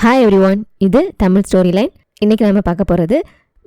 Hi everyone, இது Tamil story line. இன்றைக்கி நம்ம பார்க்க போகிறது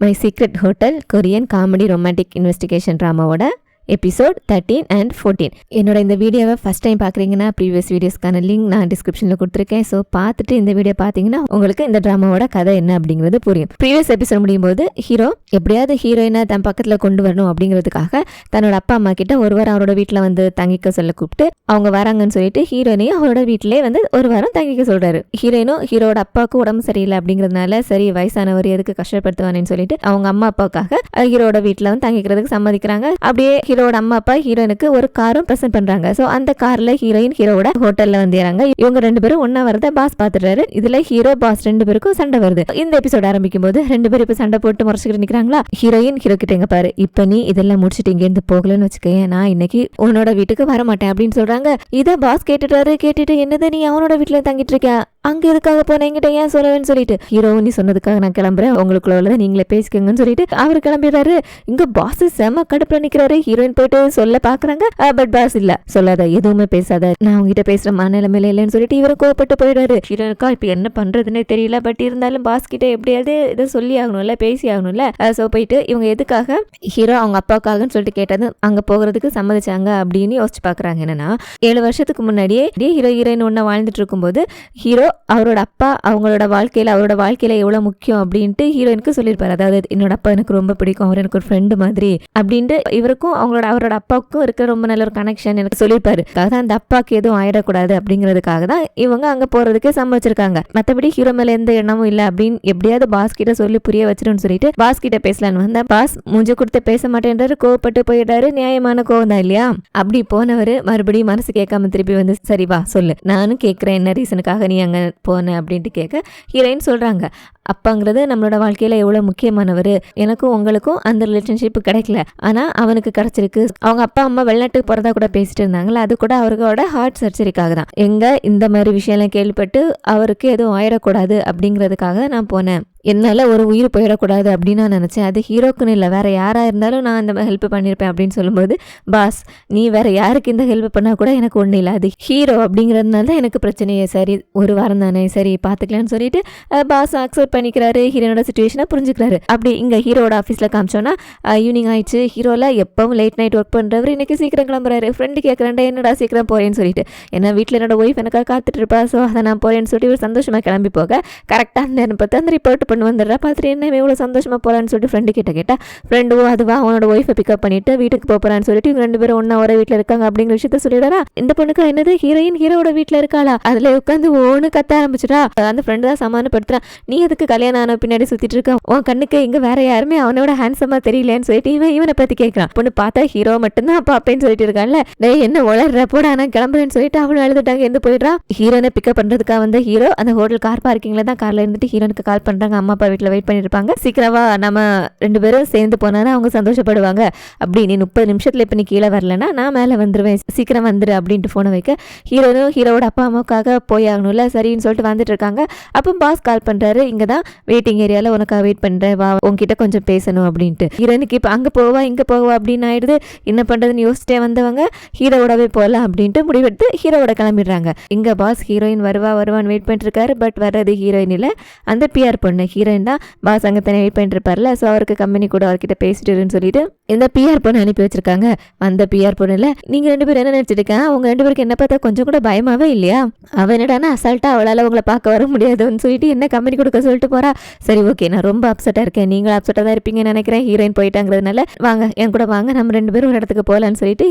my secret hotel Korean comedy romantic investigation ட்ராமாவோட எபிசோட் 13 and 14. என்னோட இந்த வீடியோவை ஃபஸ்ட் டைம் பார்க்குறீங்கன்னா ப்ரீவியஸ் வீடியோஸ்க்கான லிங்க் நான் டிஸ்கிரிப்ஷனில் கொடுத்துருக்கேன். ஸோ பார்த்துட்டு இந்த வீடியோ பார்த்தீங்கன்னா உங்களுக்கு இந்த ட்ராமாவோட கதை என்ன அப்படிங்கிறது புரியும். ப்ரீவியஸ் எபிசோட் முடியும் போது ஹீரோ எப்படியாவது ஹீரோயினை தன் பக்கத்தில் கொண்டு வரணும் அப்படிங்கிறதுக்காக தன்னோட அப்பா அம்மா கிட்ட ஒரு வாரம் அவரோட வீட்டில் வந்து தங்கிக்க சொல்ல கூப்பிட்டு அவங்க வராங்கன்னு சொல்லிட்டு ஹீரோயினையும் அவரோட வீட்டிலே வந்து ஒரு வாரம் தங்கிக்க சொல்கிறாரு. ஹீரோயினும் ஹீரோட அப்பாவுக்கு உடம்பு சரியில்லை அப்படிங்கிறதுனால சரி வயசானவர் எதுக்கு கஷ்டப்படுத்துவானேன்னு சொல்லிட்டு அவங்க அம்மா அப்பாவுக்காக ஹீரோட வீட்டில் வந்து தங்கிக்கிறதுக்கு சம்மதிக்கிறாங்க. அப்படியே ஹீரோட அம்மா அப்பா ஹீரோயினுக்கு ஒரு காரும் பிரசன்ட் பண்றாங்க. சோ அந்த கார்ல ஹீரோயின் ஹீரோட ஹோட்டல்ல வந்து ஏறாங்க. இவங்க ரெண்டு பேரும் ஒன்னா வரத பாஸ் பாத்துறாரு. இதுல ஹீரோ பாஸ் ரெண்டு பேருக்கும் சண்டை வருது. இந்த எபிசோட் ஆரம்பிக்கும் போது ரெண்டு பேரும் இப்ப சண்டை போட்டு முறைச்சிட்டு நிக்கிறாங்களா. ஹீரோயின் ஹீரோ கிட்ட எங்க பாரு, இப்ப நீ இதெல்லாம் முடிச்சுட்டு இங்க இருந்து போகலன்னு வச்சுக்கேன், நான் இன்னைக்கு உன்னோட வீட்டுக்கு வர மாட்டேன் அப்படின்னு சொல்றாங்க. இத பாஸ் கேட்டுட்டாரு. கேட்டுட்டு என்னது நீ அவனோட வீட்டுல தங்கிட்டு இருக்க, அங்க எதுக்காக போன, என்கிட்ட ஏன் சொல்லவேன்னு சொல்லிட்டு ஹீரோ நீ சொன்னதுக்காக நான் கிளம்புறேன், உங்களுக்குள்ள நீங்களே பேசிக்கங்கன்னு சொல்லிட்டு அவர் கிளம்பிடுறாரு. இங்க பாஸ் செம கடுப்புல நிக்கிறாரு. ஹீரோயின் போயிட்டு சொல்ல பாக்குறாங்க. பட் பாஸ் இல்ல, சொல்லாத, எதுவுமே பேசாத, நான் உங்ககிட்ட பேசுற மனநிலைமையில இல்லைன்னு சொல்லிட்டு இவரும் கோவப்பட்டு போயிடுறாரு. ஹீரோனுக்கா இப்ப என்ன பண்றதுன்னே தெரியல. பட் இருந்தாலும் பாஸ் கிட்ட எப்படியாவது இதை சொல்லி ஆகணும்ல, பேசி ஆகணும்ல. சோ போயிட்டு இவங்க எதுக்காக ஹீரோ அவங்க அப்பாவுக்காகன்னு சொல்லிட்டு கேட்டது அங்க போகிறதுக்கு சம்மதிச்சாங்க அப்படின்னு யோசிச்சு பாக்குறாங்க. என்னன்னா 7 வருஷத்துக்கு முன்னாடியே ஹீரோ ஹீரோயின் ஒன்னா வாழ்ந்துட்டு இருக்கும்போது ஹீரோ அவரோட அப்பா அவரோட வாழ்க்கையில எவ்வளவு முக்கியம் அப்படின்ட்டு ஹீரோயினுக்கு சொல்லியிருப்பாரு. அதாவது என்னோட அப்பா எனக்கு ரொம்ப பிடிக்கும், அவர் எனக்கு ஒரு ஃப்ரெண்டு மாதிரி அப்படின்ட்டு இவருக்கும் அவரோட அப்பாவுக்கும் இருக்க ரொம்ப நல்ல ஒரு கனெக்ஷன் எனக்கு சொல்லியிருப்பாரு. அந்த அப்பாவுக்கு எதுவும் ஆயிடக்கூடாது அப்படிங்கிறதுக்காக தான் இவங்க அங்க போறதுக்கு சம்மதிச்சிருக்காங்க. மற்றபடி ஹீரோ மேல எந்த எண்ணமும் இல்லை அப்படின்னு எப்படியாவது பாஸ் கிட்ட சொல்லி புரிய வச்சிருன்னு சொல்லிட்டு பாஸ் கிட்ட பேசலான்னு வந்தா பாஸ் மூஞ்ச கொடுத்து பேச மாட்டேன்றாரு. கோவப்பட்டு போயிட்டாரு. நியாயமான கோவம் தான் இல்லையா. அப்படி போனவர் மறுபடியும் மனசு கேட்காம திருப்பி வந்து சரி வா சொல்லு, நானும் கேட்கிறேன் என்ன ரீசனுக்காக நீ அங்க போன அப்படின்ட்டு கேட்க ஹீரோயின் சொல்றாங்க, அப்பாங்கிறது நம்மளோட வாழ்க்கையில எவ்வளவு முக்கியமானவர், எனக்கும் உங்களுக்கும் அந்த ரிலேஷன்ஷிப் கிடைக்கல, ஆனா அவனுக்கு கிடைச்சிருக்கு. அவங்க அப்பா அம்மா வெளிநாட்டுக்கு போறதா கூட பேசிட்டு இருந்தாங்களா, அது கூட அவரோட ஹார்ட் சர்ஜரிக்காக தான். எங்க இந்த மாதிரி விஷயம் எல்லாம் கேள்விப்பட்டு அவருக்கு எதுவும் ஆயிடக்கூடாது அப்படிங்கிறதுக்காக தான் நான் போனேன். என்னால ஒரு உயிர் போயிடக்கூடாது அப்படின்னு நான் நினைச்சேன். அது ஹீரோக்குன்னு இல்லை, வேற யாரா இருந்தாலும் நான் அந்த ஹெல்ப் பண்ணியிருப்பேன் அப்படின்னு சொல்லும்போது பாஸ் நீ வேற யாருக்கு இந்த ஹெல்ப் பண்ணா கூட எனக்கு ஒன்றும் இல்லை, அது ஹீரோ அப்படிங்கிறதுனால தான் எனக்கு பிரச்சனையே, சரி ஒரு வாரம் தானே சரி பார்த்துக்கலான்னு சொல்லிட்டு பாஸ் அக்செப்ட் பண்ணிக்கிறாரு. ஹீரோனோட சுச்சுவேஷனை புரிஞ்சுக்கிறாரு. அப்படி இங்க ஹீரோட ஆஃபீஸ்ல காமிச்சோன்னா ஈவினிங் ஆயிடுச்சு. ஹீரோல எப்பவும் லேட் நைட் ஒர்க் பண்றவர் இன்னைக்கு சீக்கிரம் கிளம்புறாரு. ஃப்ரெண்டு கேட்கறேன்டா என்னடா சீக்கிரம் போறேன்னு சொல்லிட்டு, ஏன்னா வீட்டில் என்னோட ஒய்ஃப் எனக்காக காத்துட்டு இருப்பா, ஸோ அதை நான் போறேன்னு சொல்லிட்டு இவர் சந்தோஷமா கிளம்பி போக கரெக்டாக அந்த நேரம் பார்த்து அந்த ரிப்போர்ட் பண்ணி வந்துடுறா. பார்த்துட்டு என்ன எவ்வளோ சந்தோஷமா போறான்னு சொல்லிட்டு ஃப்ரெண்டு கிட்ட கேட்டா ஃப்ரெண்டு அதுவா அவனோட ஒய்ஃபை பிக்கப் பண்ணிட்டு வீட்டுக்கு போறான்னு சொல்லிட்டு இவங்க ரெண்டு பேரும் ஒன்னா ஒரே வீட்டில் இருக்காங்க அப்படிங்கிற விஷயத்த சொல்லிடுறா. இந்த பொண்ணுக்கு என்னது ஹீரோயின் ஹீரோட வீட்டில் இருக்காளா, அதுல உட்காந்து ஒன்று கத்த ஆரம்பிச்சிட்டா. அந்த ஃப்ரெண்டு தான் சமாதானப்படுத்துறா, நீ எதுக்கு கல்யாணம் ஆன பின்னாடி சுத்திட்டு இருக்க, உன் கண்ணுக்கு இங்க வேற யாருமே அவனோட ஹேண்ட்ஸமா தெரியலன்னு சொல்லிட்டு இவனை பத்தி கேட்கறான். பொண்ணு பார்த்தா ஹீரோ மட்டும்தான் அப்பா அப்பேன்னு சொல்லிட்டு இருக்கான்ல, டேய் என்ன வளர்ற போட நான் கிளம்புறேன்னு சொல்லிட்டு அவளும் எழுதுட்டாங்க. எந்த போயிடுறா. ஹீரோனை பிக்கப் பண்றதுக்காக வந்து ஹீரோ அந்த ஹோட்டல் கார் பார்க்கிங்ல தான் கார்ல இருந்துட்டு ஹீரோனுக்கு கால் பண்றாங்க. அம்மா அப்பா வீட்டில் வெயிட் பண்ணிட்டு இருப்பாங்க. சீக்கிரமா நம்ம ரெண்டு பேரும் சேர்ந்து போனா அவங்க சந்தோஷப்படுவாங்க. அப்படி நீ 30 நிமிஷத்துல இப்ப நீ கீழே வரலன்னா நான் மேல வந்துருவேன், சீக்கிரம் வந்துரு அப்படின்ட்டு போன வைக்க ஹீரோனும் ஹீரோட அப்பா அம்மாவுக்காக போய் ஆகணும்ல சரின்னு சொல்லிட்டு வந்துட்டு இருக்காங்க. அப்போ பாஸ் கால் பண்றாரு, இங்கதான் வெயிட்டிங் ஏரியால உனக்காக வெயிட் பண்றேன், வா உங்ககிட்ட கொஞ்சம் பேசணும் அப்படின்ட்டு. ஹீரோனுக்கு இப்ப அங்க போவா இங்க போவா அப்படின்னு ஆயிடுது. என்ன பண்றதுன்னு யோசிச்சிட்டே வந்தவங்க ஹீரோவோடவே போகலாம் அப்படின்ட்டு முடிவெடுத்து ஹீரோவோட கிளம்பிடுறாங்க. இங்க பாஸ் ஹீரோயின் வருவான்னு வெயிட் பண்ணிட்டு இருக்காரு. பட் வர்றது ஹீரோயின் இல்ல, அந்த பிஆர் பொண்ணு. ஹீரோயின் தான் பாஸ் அங்கே தானே வெயிட் பண்ணிட்டு இருப்பார்ல, ஸோ அவருக்கு கம்பெனி கூட அவர்கிட்ட பேசிட்டுருன்னு சொல்லிட்டு இந்த பிஆர் பொண்ணு அனுப்பி வச்சிருக்காங்க. அந்த பிஆர் பொண்ணு இல்ல, நீங்க ரெண்டு பேரும் என்ன நினைச்சிட்டு இருக்கேன், அவங்க ரெண்டு பேருக்கு என்ன பார்த்தா கொஞ்சம் கூட பயமாவே இல்லையா, அவன் என்னடானா அசால்ட்டா அவளால் உங்களை பார்க்க வர முடியாதுன்னு சொல்லிட்டு என்ன கம்பெனி கொடுக்க சொல்லிட்டு போறா. சரி ஓகே, நான் ரொம்ப அப்செட்டா இருக்கேன், நீங்களும் அப்செட்டா தான் இருப்பீங்கன்னு நினைக்கிறேன், ஹீரோயின் போயிட்டாங்கிறதுனால வாங்க என் கூட வாங்க, நம்ம ரெண்டு பேரும் ஒரு இடத்துக்கு போகலான்னு சொல்லிட்டு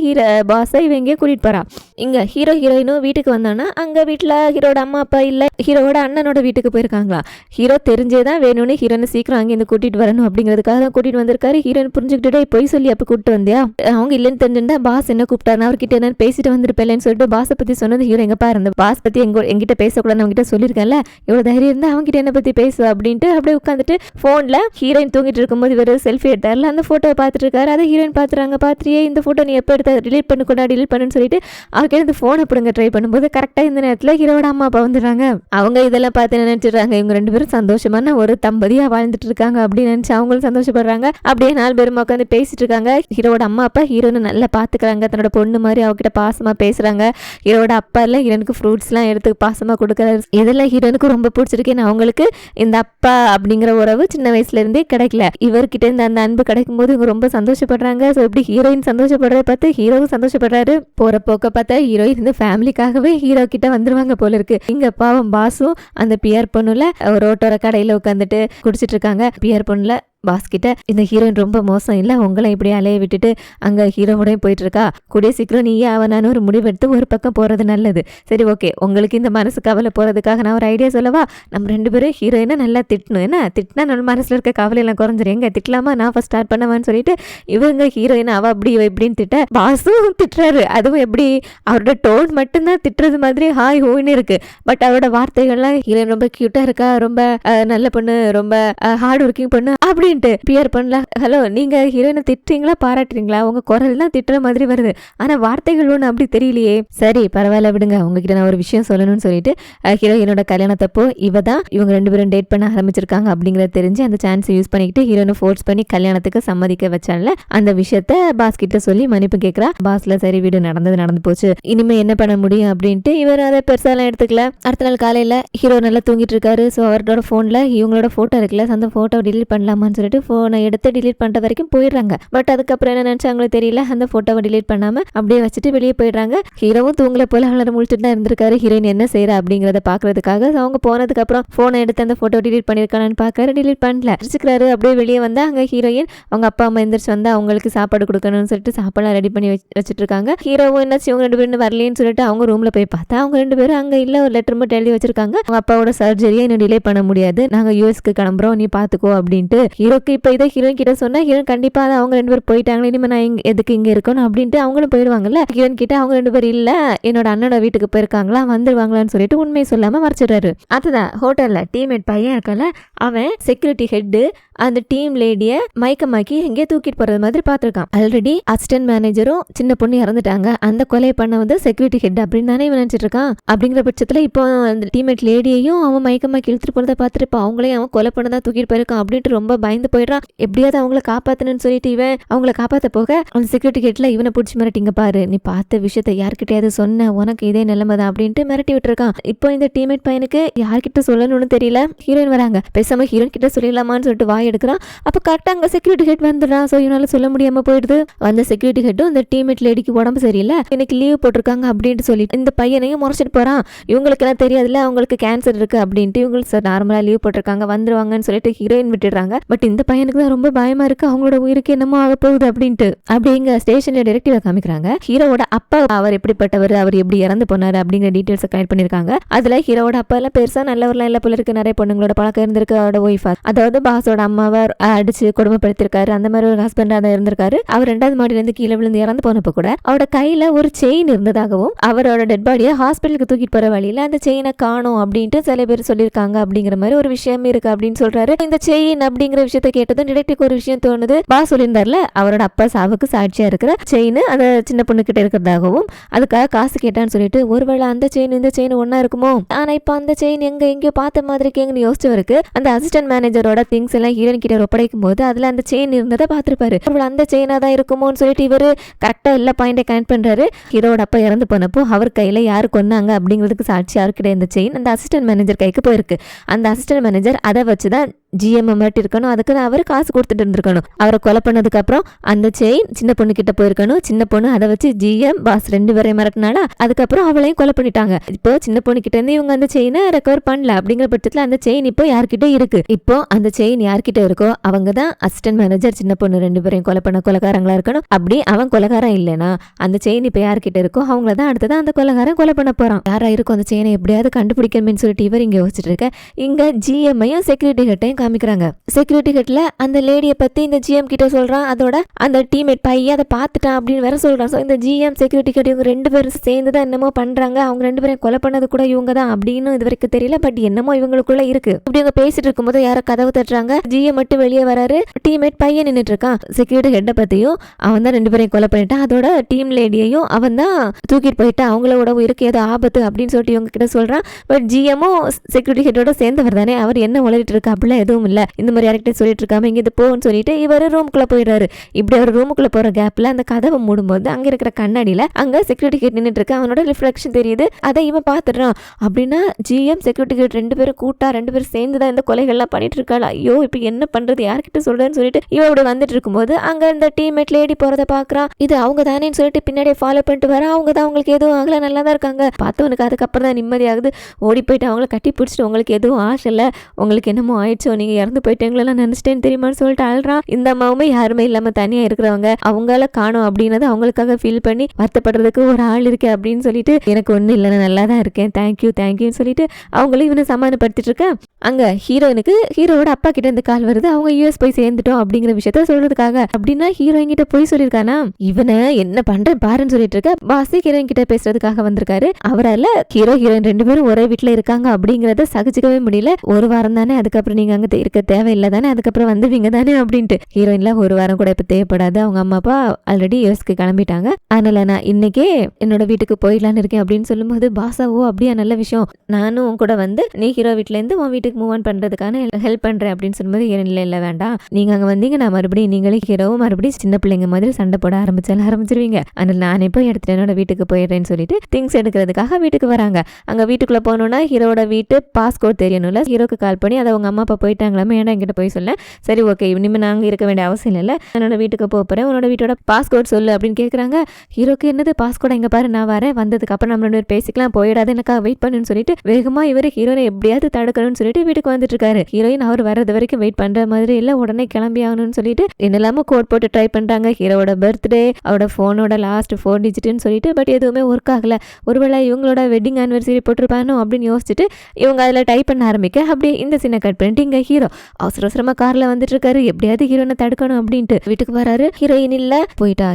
பாஸை இவங்க கூட்டிட்டு போறா. இங்க ஹீரோயினும் வீட்டுக்கு வந்தோன்னா அங்க வீட்டுல ஹீரோட அம்மா அப்பா இல்ல, ஹீரோட அண்ணனோட வீட்டுக்கு போயிருக்காங்களா. ஹீரோ தெரிஞ்சேதான் வேணும்னு ஹீரோனை சீக்கிரம் அங்கே இருந்து கூட்டிட்டு வரணும் அப்படிங்கிறதுக்காக தான் கூட்டிட்டு வந்திருக்காரு. ஹீரோயின் புரிஞ்சுக்கிட்டே போய் சொல்லி அப்ப கூப்பிட்டு வந்தியா, அவங்க இல்லைன்னு தெரிஞ்சிருந்தா பாஸ் என்ன கூப்பிட்டாரு, அவர்கிட்ட என்ன பேசிட்டு வந்திருப்பேன்னு சொல்லிட்டு பாஸை பத்தி சொன்னது ஹீரோ எங்க பாரு, அந்த பாஸ் பத்தி எங்கிட்ட பேசக்கூடாதுன்னு அவங்க கிட்ட சொல்லியிருக்கேன்ல, இவ்வளவு தைரியம் இருந்தா அவங்க கிட்ட என்ன பத்தி பேசுவா அப்படின்ட்டு அப்படியே உட்காந்துட்டு போன்ல ஹீரோயின் தூங்கிட்டு இருக்கும்போது இவர் செல்ஃபி எடுத்தாருல, அந்த போட்டோவை பார்த்துட்டு இருக்காரு. அதை ஹீரோயின் பாத்துறாங்க. பாத்திரியே இந்த போட்டோ நீ எப்போ எடுத்த, டிலீட் பண்ணு கூட டிலீட் பண்ணுன்னு சொல்லிட்டு அவருக்கு இந்த போனை பிடுங்க ட்ரை பண்ணும்போது கரெக்டா இந்த நேரத்துல ஹீரோட அம்மா அப்பா வந்துடுறாங்க. அவங்க இதெல்லாம் பார்த்து நினைச்சிடுறாங்க இவங்க ரெண்டு பேரும் சந்தோஷமான ஒரு தம்பதியா வாழ்ந்துட்டு இருக்காங்க அப்படின்னு நினைச்சு அவங்களும் சந்தோஷப்படுறாங்க. அப்படியே 4 பேரும் உட்காந்து பேசிட்டு இருக்காங்க. ஹீரோட அம்மா அப்பா ஹீரோனை நல்லா பாத்துக்கிறாங்க, தன்னோட பொண்ணு மாதிரி அவகிட்ட பாசமா பேசுறாங்க. ஹீரோட அப்பா எல்லாம் ஹீரோனுக்கு ஃப்ரூட்ஸ் எல்லாம் எடுத்து பாசமா கொடுக்கறாரு. இதெல்லாம் ஹீரோனுக்கு ரொம்ப பிடிச்சிருக்கு. அவங்களுக்கு இந்த அப்பா அப்படிங்கிற உறவு சின்ன வயசுல இருந்தே கிடைக்கல. இவர்கிட்ட இருந்து அந்த அன்பு கிடைக்கும் போது இவங்க ரொம்ப சந்தோஷப்படுறாங்க. ஸோ இப்படி ஹீரோயின் சந்தோஷப்படுறத பார்த்து ஹீரோவும் சந்தோஷப்படுறாரு. போற போக்க பார்த்தா ஹீரோயின் இந்த ஃபேமிலிக்காகவே ஹீரோ கிட்ட வந்துருவாங்க போல இருக்கு. இங்க பாவம் பாசும் அந்த பியர் பொண்ணுல ரோட்டோர கடையில உட்காந்துட்டு குடிச்சிட்டு இருக்காங்க. பியர் பொண்ணுல பாஸ் கிட்ட இந்த ஹீரோயின் ரொம்ப மோசம் இல்லை, உங்களை இப்படி அலைய விட்டுட்டு அங்கே ஹீரோவோடையும் போயிட்டு இருக்கா, கூடிய சீக்கிரம் நீயே அவனான ஒரு முடிவெடுத்து ஒரு பக்கம் போகிறது நல்லது. சரி ஓகே, உங்களுக்கு இந்த மனசு கவலை போகிறதுக்காக நான் ஒரு ஐடியா சொல்லவா? நம்ம 2 பேரும் ஹீரோயினை நல்லா திட்டணும். என்ன திட்டினா நம்ம மனசில் இருக்க கவலையெல்லாம் குறைஞ்சிரும். எங்க திட்டலாமா, நான் ஃபஸ்ட் ஸ்டார்ட் பண்ணவான்னு சொல்லிட்டு இவங்க ஹீரோயின் அவள் அப்படி இப்படின்னு திட்ட பாஸும் திட்டுறாரு. அதுவும் எப்படி அவரோட டோன் மட்டும்தான் திட்டுறது மாதிரி ஹாய் ஹோன்னு இருக்கு. பட் அவரோட வார்த்தைகள்லாம் ஹீரோயின் ரொம்ப க்யூட்டாக இருக்கா, ரொம்ப நல்ல பொண்ணு, ரொம்ப ஹார்ட் ஒர்க்கிங் பொண்ணு அப்படி பியர் பண்ணல. ஹலோ, நீங்க ஹீரோயினை திட்டுறீங்களா பாராட்டுறீங்களா? உங்க குரல் தான் திட்டுற மாதிரி வருது, ஆனா வார்த்தைகள் ஒண்ணு அப்படி தெரியலையே. சரி பரவாயில்ல விடுங்க, உங்ககிட்ட நான் ஒரு விஷயம் சொல்லணும்னு சொல்லிட்டு ஹீரோயினோட கல்யாணத்தப்போ இவங்க 2 பேரும் டேட் பண்ண ஆரம்பிச்சிருக்காங்க அப்படிங்கறத தெரிஞ்சு அந்த சான்ஸ் யூஸ் பண்ணிக்கிட்டு ஹீரோனை ஃபோர்ஸ் பண்ணி கல்யாணத்துக்கு சம்மதிக்க வச்சால அந்த விஷயத்த பாஸ் கிட்ட சொல்லி மன்னிப்பு கேட்கிறா. பாஸ்ல சரி வீடு நடந்து போச்சு, இனிமே என்ன பண்ண முடியும் அப்படின்ட்டு இவர் அதை பெருசாலாம் எடுத்துக்கல. அடுத்த நாள் காலையில ஹீரோ நல்லா தூங்கிட்டு இருக்காரு. ஸோ அவரோட போன்ல இவங்களோட போட்டோ இருக்குல்ல, அந்த போட்டோ டிலீட் பண்ணலாமான்னு சொல்லிட்டு போனை எடுத்து டிலீட் பண்ற வரைக்கும் போயிடுறாங்க. பட் அதுக்கப்புறம் என்ன நினைச்சாங்களோ தெரியல, அந்த போட்டோவை டிலீட் பண்ணாம அப்படியே வச்சுட்டு வெளியே போயிடுறாங்க. ஹீரோவும் தூங்கல போல அவளை முழிச்சுட்டு தான் இருந்திருக்காரு. ஹீரோயின் என்ன செய்யற அப்படிங்கறத பாக்குறதுக்காக அவங்க போனதுக்கு அப்புறம் போனை எடுத்து அந்த போட்டோ டிலீட் பண்ணிருக்கானு பாக்காரு. டிலீட் பண்ணல, அடிச்சுக்கிறாரு. அப்படியே வெளியே வந்தா அங்க ஹீரோயின் அவங்க அப்பா அம்மா எந்திரிச்சு வந்தா அவங்களுக்கு சாப்பாடு கொடுக்கணும்னு சொல்லிட்டு சாப்பாடு ரெடி பண்ணி வச்சுட்டு இருக்காங்க. ஹீரோவும் என்னாச்சு இவங்க 2 பேரும் வரலன்னு சொல்லிட்டு அவங்க ரூம்ல போய் பார்த்தா அவங்க 2 பேரும் அங்க இல்ல, ஒரு லெட்டர் மட்டும் எழுதி வச்சிருக்காங்க. அவங்க அப்பாவோட சர்ஜரியை இன்னும் டிலே பண்ண முடியாது, நாங்க யூஎஸ்க்கு கிளம்புறோம், நீ பாத்துக்கோ அப்படின்ட்டு. ஹீரோக்கு இப்ப இதை ஹீரோயின் கிட்ட சொன்னா ஹீரோயின் கண்டிப்பா அவங்க 2 பேரும் போயிட்டாங்க, இனிமே நான் எதுக்கு இங்க இருக்கணும் அப்படின்ட்டு அவங்களும் போயிடுவாங்கல்ல. ஹீரோயின் கிட்ட அவங்க 2 பேரும் இல்ல என்னோட அண்ணனோட வீட்டுக்கு போயிருக்காங்களா, வந்துருவாங்களான்னு சொல்லிட்டு உண்மை சொல்லாம மறைச்சிடுறாரு. அதுதான் ஹோட்டல்ல டீம்மேட் பையன் இருக்கல, அவன் செக்யூரிட்டி ஹெட் அந்த டீம் லேடிய மயக்கமாக்கி எங்கேயே தூக்கிட்டு போறது மாதிரி பாத்திருக்கான். ஆல்ரெடி அசிஸ்டன்ட் மேனேஜரும் சின்ன பொண்ணு இறந்துட்டாங்க, அந்த கொலை பண்ண வந்து செக்யூரிட்டி ஹெட் அப்படின்னு தானே இவன் நினைச்சிட்டு இருக்கான். அப்படிங்கிற பட்சத்துல இப்போ அந்த டீம்மேட் லேடியையும் அவன் மயக்கமாக்கி இழுத்துட்டு போறதை பார்த்துட்டு இப்போ அவங்களையும் அவன் கொலை பண்ணதான் தூக்கிட்டு போயிருக்கான் அப்படின்ட்டு ரொம்ப பயந்து போயிடுறான். எப்படியாவது அவங்கள காப்பாத்தணும்னு சொல்லிட்டு இவன் அவங்கள காப்பாத்த போக அந்த செக்யூரிட்டி கேட்ல இவனை பிடிச்சி மிரட்டிங்க பாரு, நீ பார்த்த விஷயத்த யார்கிட்டயாவது சொன்ன உனக்கு இதே நிலைமை தான் அப்படின்ட்டு மிரட்டி விட்டுருக்கான். இப்போ இந்த டீம்மேட் பையனுக்கு யார்கிட்ட சொல்லணும்னு தெரியல. ஹீரோயின் வராங்க, பேசாம ஹீரோயின் கிட்ட சொல்லிடலாமான்னு சொல்லிட்டு வாய் எடுக்கிறான். அப்ப கரெக்டா அங்க செக்யூரிட்டி ஹெட் வந்துடுறான். சோ இவனால சொல்ல முடியாம போயிடுது. அந்த செக்யூரிட்டி ஹெட்டும் இந்த டீம்மேட் லேடிக்கு உடம்பு சரியில்லை, எனக்கு லீவ் போட்டிருக்காங்க அப்படின்ட்டு சொல்லிட்டு இந்த பையனையும் முறைச்சிட்டு போறான். இவங்களுக்கு எல்லாம் தெரியாதுல்ல அவங்களுக்கு கேன்சர் இருக்கு அப்படின்ட்டு, இவங்களுக்கு நார்மலா லீவ் போட்டிருக்காங்க வந்துருவாங்கன்னு சொல்லிட்டு ஹீரோயின் விட்டுடுறாங்க. பட் இந்த பையனுக்கு தான் ரொம்ப பயமா இருக்கு, அவங்களோட உயிருக்கு என்னமோ ஆக போகுது அப்படின்ட்டு. அப்படி இங்க ஸ்டேஷன்ல டைரக்டிவா காமிக்கிறாங்க. ஹீரோவோட அப்பா அவர் எப்படிப்பட்டவர், அவர் எப்படி இறந்து போனாரு அப்படிங்கிற டீடைல்ஸ் கனெக்ட் பண்ணிருக்காங்க. அதுல ஹீரோவோட அப்பா எல்லாம் பெருசா நல்லவர்லாம் இல்ல போல இருக்கு, நிறைய பொண்ணுங்களோட பழக்கம் இருந்திருக்கு. அவரோட ஒய்ஃப், அதாவது பாஸோட அம்மாவை அடிச்சு கொடுமைப்படுத்திருக்காரு, அந்த மாதிரி ஒரு ஹஸ்பண்டா தான் இருந்திருக்காரு. அவர் 2வது மாடியில இருந்து கீழே விழுந்து இறந்து போனப்ப கூட அவரோட கையில ஒரு செயின் இருந்ததாகவும் அவரோட டெட் பாடியை ஹாஸ்பிட்டலுக்கு தூக்கிட்டு போற வழியில அந்த செயினை காணும் அப்படின்ட்டு சில பேர் சொல்லியிருக்காங்க அப்படிங்கிற மாதிரி ஒரு விஷயம் இருக்கு அப்படின்னு சொல்றாரு. இந்த செயின் அப்படிங்கிற விஷயத்த கேட்டதும் டிடெக்டிவ் ஒரு விஷயம் தோணுது. பாஸ் சொல்லியிருந்தார்ல அவரோட அப்பா சாவுக்கு சாட்சியா இருக்கிற செயின் அந்த சின்ன பொண்ணு கிட்ட இருக்கிறதாகவும் அதுக்காக காசு கேட்டான்னு சொல்லிட்டு ஒருவேளை அந்த செயின் இந்த செயின் ஒன்னா இருக்குமோ, ஆனா இப்ப அந்த செயின் எங்கேயோ பார்த்த மாதிரி கேங்கன்னு யோசிச்சவருக்கு அந்த அசிஸ்டன்ட் மேனேஜரோட திங்ஸ் எல்லாம் ஹீரோயின் கிட்ட ஒப்படைக்கும் போது அதுல அந்த செயின் இருந்ததை பார்த்திருப்பாரு. அந்த செயினா தான் இருக்குமோன்னு சொல்லிட்டு இவரு கரெக்டா எல்லா பாயிண்டை கனெக்ட் பண்றாரு. ஹீரோட அப்பா இறந்து போனப்போ அவர் கையில யாரு கொன்னாங்க அப்படிங்கிறதுக்கு சாட்சி யாருக்கிட்ட இந்த செயின் அந்த அசிஸ்டன்ட் மேனேஜர் கைக்கு போயிருக்கு. அந்த அசிஸ்டன்ட் மேனேஜர் அதை வச்சுதான் ஜிஎம் மாட்டி இருக்கணும், அதுக்கு தான் அவர் காசு கொடுத்துட்டு இருந்திருக்கணும். அவரை கொலை பண்ணதுக்கு அப்புறம் அந்த செயின் சின்ன பொண்ணு கிட்ட போயிருக்கணும். சின்ன பொண்ணு அதை வச்சு ஜிஎம் பாஸ் 2 பேரையும் மிரட்டினால அதுக்கப்புறம் அவளையும் கொலை பண்ணிட்டாங்க. இப்போ சின்ன பொண்ணு கிட்ட இருந்து இவங்க அந்த செயினை ரெக்கவர் பண்ணல அப்படிங்கிற பட்சத்துல அந்த செயின் இப்போ யார்கிட்ட இருக்கு. இப்போ அந்த செயின் யார்கிட்ட இருக்கோ அவங்க தான் அசிஸ்டன்ட் மேனேஜர் சின்ன பொண்ணு 2 பேரையும் கொலை பண்ண கொலைகாரங்களா இருக்கணும். அப்படி அவன் கொலைகாரன் இல்லைன்னா அந்த செயின் இப்ப யார்கிட்ட இருக்கோ அவங்கள தான் அடுத்ததான் அந்த கொலைகாரன் கொலை பண்ண போறான். யாரா இருக்கும் அந்த செயினை எப்படியாவது கண்டுபிடிக்கணும்னு சொல்லிட்டு இவர் இங்க யோசிச்சுட்டு இருக்க. இங்க ஜிஎம்ஐயும் செக்யூரிட்டி ஹெட்டையும் காமிக்கிறாங்க. செக்யூரிட்டி ஹெட்ல அந்த லேடியை பத்தி இந்த ஜிஎம் கிட்ட சொல்றான், அதோட அந்த டீம்மேட் பையன் அதை பார்த்துட்டான் அப்படின்னு வேற சொல்றான். இந்த ஜிஎம் செக்யூரிட்டி ஹெட் இவங்க 2 பேரும் சேர்ந்து தான் என்னமோ பண்றாங்க, அவங்க 2 பேரும் கொலை பண்ணது கூட இவங்க தான் அப்படின்னு இது வரைக்கும் தெரியல. பட் என்னமோ இவங்களுக்குள்ள இருக்கு. இப்படி அவங்க பேசிட்டு இருக்கும்போது யாரோ கதவு தட்டுறாங்க. ஜிஎம் மட்டும் வெளியே வராரு. டீம்மேட் பையன் நின்றுட்டு இருக்கான். செக்யூரிட்டி ஹெட்டை பத்தியும் அவன் தான் 2 பேரையும் கொலை பண்ணிட்டான், அதோட டீம் லேடியையும் அவன் தான் தூக்கிட்டு போயிட்டான், அவங்களோட உயிருக்கு ஏதோ ஆபத்து அப்படின்னு சொல்லிட்டு இவங்க கிட்ட சொல்றான். பட் ஜிஎம்மும் செக்யூரிட்டி ஹெட்டோட சேர்ந்தவர் தானே, அவர் என்ன உளறிட்டு இருக்கா அப்படிலாம் எதுவும் இல்ல, இந்த மாதிரி யார்கிட்ட சொல்லிட்டு இருக்காம இங்க இது போன்னு சொல்லிட்டு இவரு ரூமுக்குள்ள போயிடுறாரு. இப்படி அவர் ரூமுக்குள்ள போற கேப்ல அந்த கதவை மூடும்போது அங்க இருக்கிற கண்ணாடியில அங்க செக்யூரிட்டி கேட் நின்னுட்டு இருக்கு. அவனோட ரிஃப்ளெக்ஷன் தெரியுது. அதை இவன் பாத்துறான். அப்படின்னா ஜிஎம் செக்யூரிட்டி கேட் 2 பேரும் கூட்டா 2 பேரும் சேர்ந்துதான் இந்த கொலைகள்லாம் பண்ணிட்டு இருக்காள். ஐயோ இப்ப என்ன பண்றது, யார்கிட்ட சொல்றேன்னு சொல்லிட்டு இவன் இப்படி வந்துட்டு இருக்கும்போது அங்க இந்த டீம்மேட் லேடி போறத பாக்குறான். இது அவங்க தானேன்னு சொல்லிட்டு பின்னாடியே ஃபாலோ பண்ணிட்டு வர. அவங்க தான் அவங்களுக்கு எதுவும் ஆகல, நல்லா தான் இருக்காங்க. பார்த்தவனுக்கு அதுக்கப்புறம் தான் நிம்மதியாகுது. ஓடி போயிட்டு அவங்கள கட்டி பிடிச்சிட்டு உங்களுக்கு எதுவும் ஆசை இல்லை, உங்களுக்கு என்னமோ ஆயிடுச்சோ, நீங்க இறந்து போயிட்டீங்களெல்லாம் நினைச்சிட்டேன்னு தெரியுமான்னு சொல்லிட்டு அழுறான். இந்த அம்மாவுமே யாருமே இல்லாம தனியா இருக்கிறவங்க அவங்கள காணும் அப்படின்னது அவங்களுக்காக ஃபீல் பண்ணி வருத்தப்படுறதுக்கு ஒரு ஆள் இருக்கு அப்படின்னு சொல்லிட்டு எனக்கு ஒன்றும் இல்லை, நான் நல்லா தான் இருக்கேன், தேங்க்யூன்னு சொல்லிட்டு அவங்களும் இவனை சமாதானப்படுத்திட்டு இருக்கேன். அங்க ஹீரோயினுக்கு ஹீரோவோட அப்பா கிட்ட இருந்து கால் வருது. அவங்க யூஎஸ் போய் சேர்ந்துட்டோம் அப்படிங்கிற விஷயத்த சொல்றதுக்காக. அப்படின்னா ஹீரோயின் கிட்ட போய் சொல்லியிருக்கானா, இவனை என்ன பண்றேன் பாருன்னு சொல்லிட்டு இருக்க. பாஸ் ஹீரோயின் கிட்ட பேசுறதுக்காக வந்திருக்காரு. அவரால் ஹீரோயின் 2 பேரும் ஒரே வீட்டுல இருக்காங்க அப்படிங்கறத சகிச்சுக்கவே முடியல. ஒரு வாரம் தானே, அதுக்கப்புறம் நீங்க அங்க இருக்க தேவையில்லை தானே, அதுக்கப்புறம் வந்துவீங்க தானே அப்படின்ட்டு. ஹீரோயின்ல ஒரு வாரம் கூட இப்ப தேவைப்படாது, அவங்க அம்மா அப்பா ஆல்ரெடி யூஎஸ்க்கு கிளம்பிட்டாங்க, அதனால நான் இன்னைக்கே என்னோட வீட்டுக்கு போயிடலான்னு இருக்கேன் அப்படின்னு சொல்லும்போது பாசாவோ அப்படியா நல்ல விஷயம், நானும் உன் கூட வந்து நீ ஹீரோ வீட்டுல இருந்து உன் வீட்டுக்கு மூவ் ஆன் பண்றதுக்கான ஹெல்ப் பண்றேன் அப்படின்னு சொல்லும்போது இல்ல வேண்டாம், நீங்க அங்க வந்தீங்க நான் மறுபடியும் நீங்களே ஹீரோவும் மறுபடியும் சின்ன பிள்ளைங்க மாதிரி சண்டை போட ஆரம்பிச்சிருவீங்க, அதனால நானே போய் எடுத்துட்டு என்னோட வீட்டுக்கு போயிடுறேன்னு சொல்லிட்டு திங்ஸ் எடுக்கிறதுக்காக வீட்டுக்கு வராங்க. அங்க வீட்டுக்குள்ள போனோம்னா ஹீரோட வீட்டு பாஸ்கோட் தெரியணும்ல. ஹீரோக்கு கால் பண்ணி அதை அவங்க அம்மா அப்பா போயிட்டாங்களாமே, ஏன்னா என்கிட்ட போய் சொல்ல. சரி ஓகே, இனிமேல் நாங்க இருக்க வேண்டிய அவசியம் இல்லை, என்னோட வீட்டுக்கு போறேன், உன்னோட வீட்டோட பாஸ்கோட் சொல்லு அப்படின்னு கேட்குறாங்க. ஹீரோக்கு என்னது பாஸ்கோட், இங்க பாரு நான் வரேன், வந்ததுக்கு அப்புறம் நம்ம 2 பேரும் பேசிக்கலாம், போயிடாது எனக்காக வெயிட் பண்ணுன்னு சொல்லிட்டு வேகமா இவர் ஹீரோனை எப்படியாவது தடுக்கணும்னு சொல்லிட்டு வீட்டுக்கு வந்துட்டு இருக்காரு. ஹீரோயின் அவர் வர்றது வரைக்கும் வெயிட் பண்ற மாதிரி இல்ல, உடனே கிளம்பி ஆகணும்னு சொல்லிட்டு என்னெல்லாமோ கோட் போட்டு ட்ரை பண்றாங்க. ஹீரோட பர்த்டே, அவரோட போனோட லாஸ்ட் 4 டிஜிட்னு சொல்லிட்டு, பட் எதுவுமே ஒர்க் ஆகல. ஒருவேளை இவங்களோட வெட்டிங் ஆனிவர்சரி போட்டிருப்பானோ அப்படின்னு யோசிச்சுட்டு இவங்க அதில் டைப் பண்ண ஆரம்பிக்க, அப்படியே இந்த சீனை கட் பண்ணிட்டு இங்க ஹீரோ அவசரமா கார்ல வந்துட்டு இருக்காரு, எப்படியாவது ஹீரோனை தடுக்கணும் அப்படின்ட்டு வீட்டுக்கு வராரு. ஹீரோயின் இல்ல,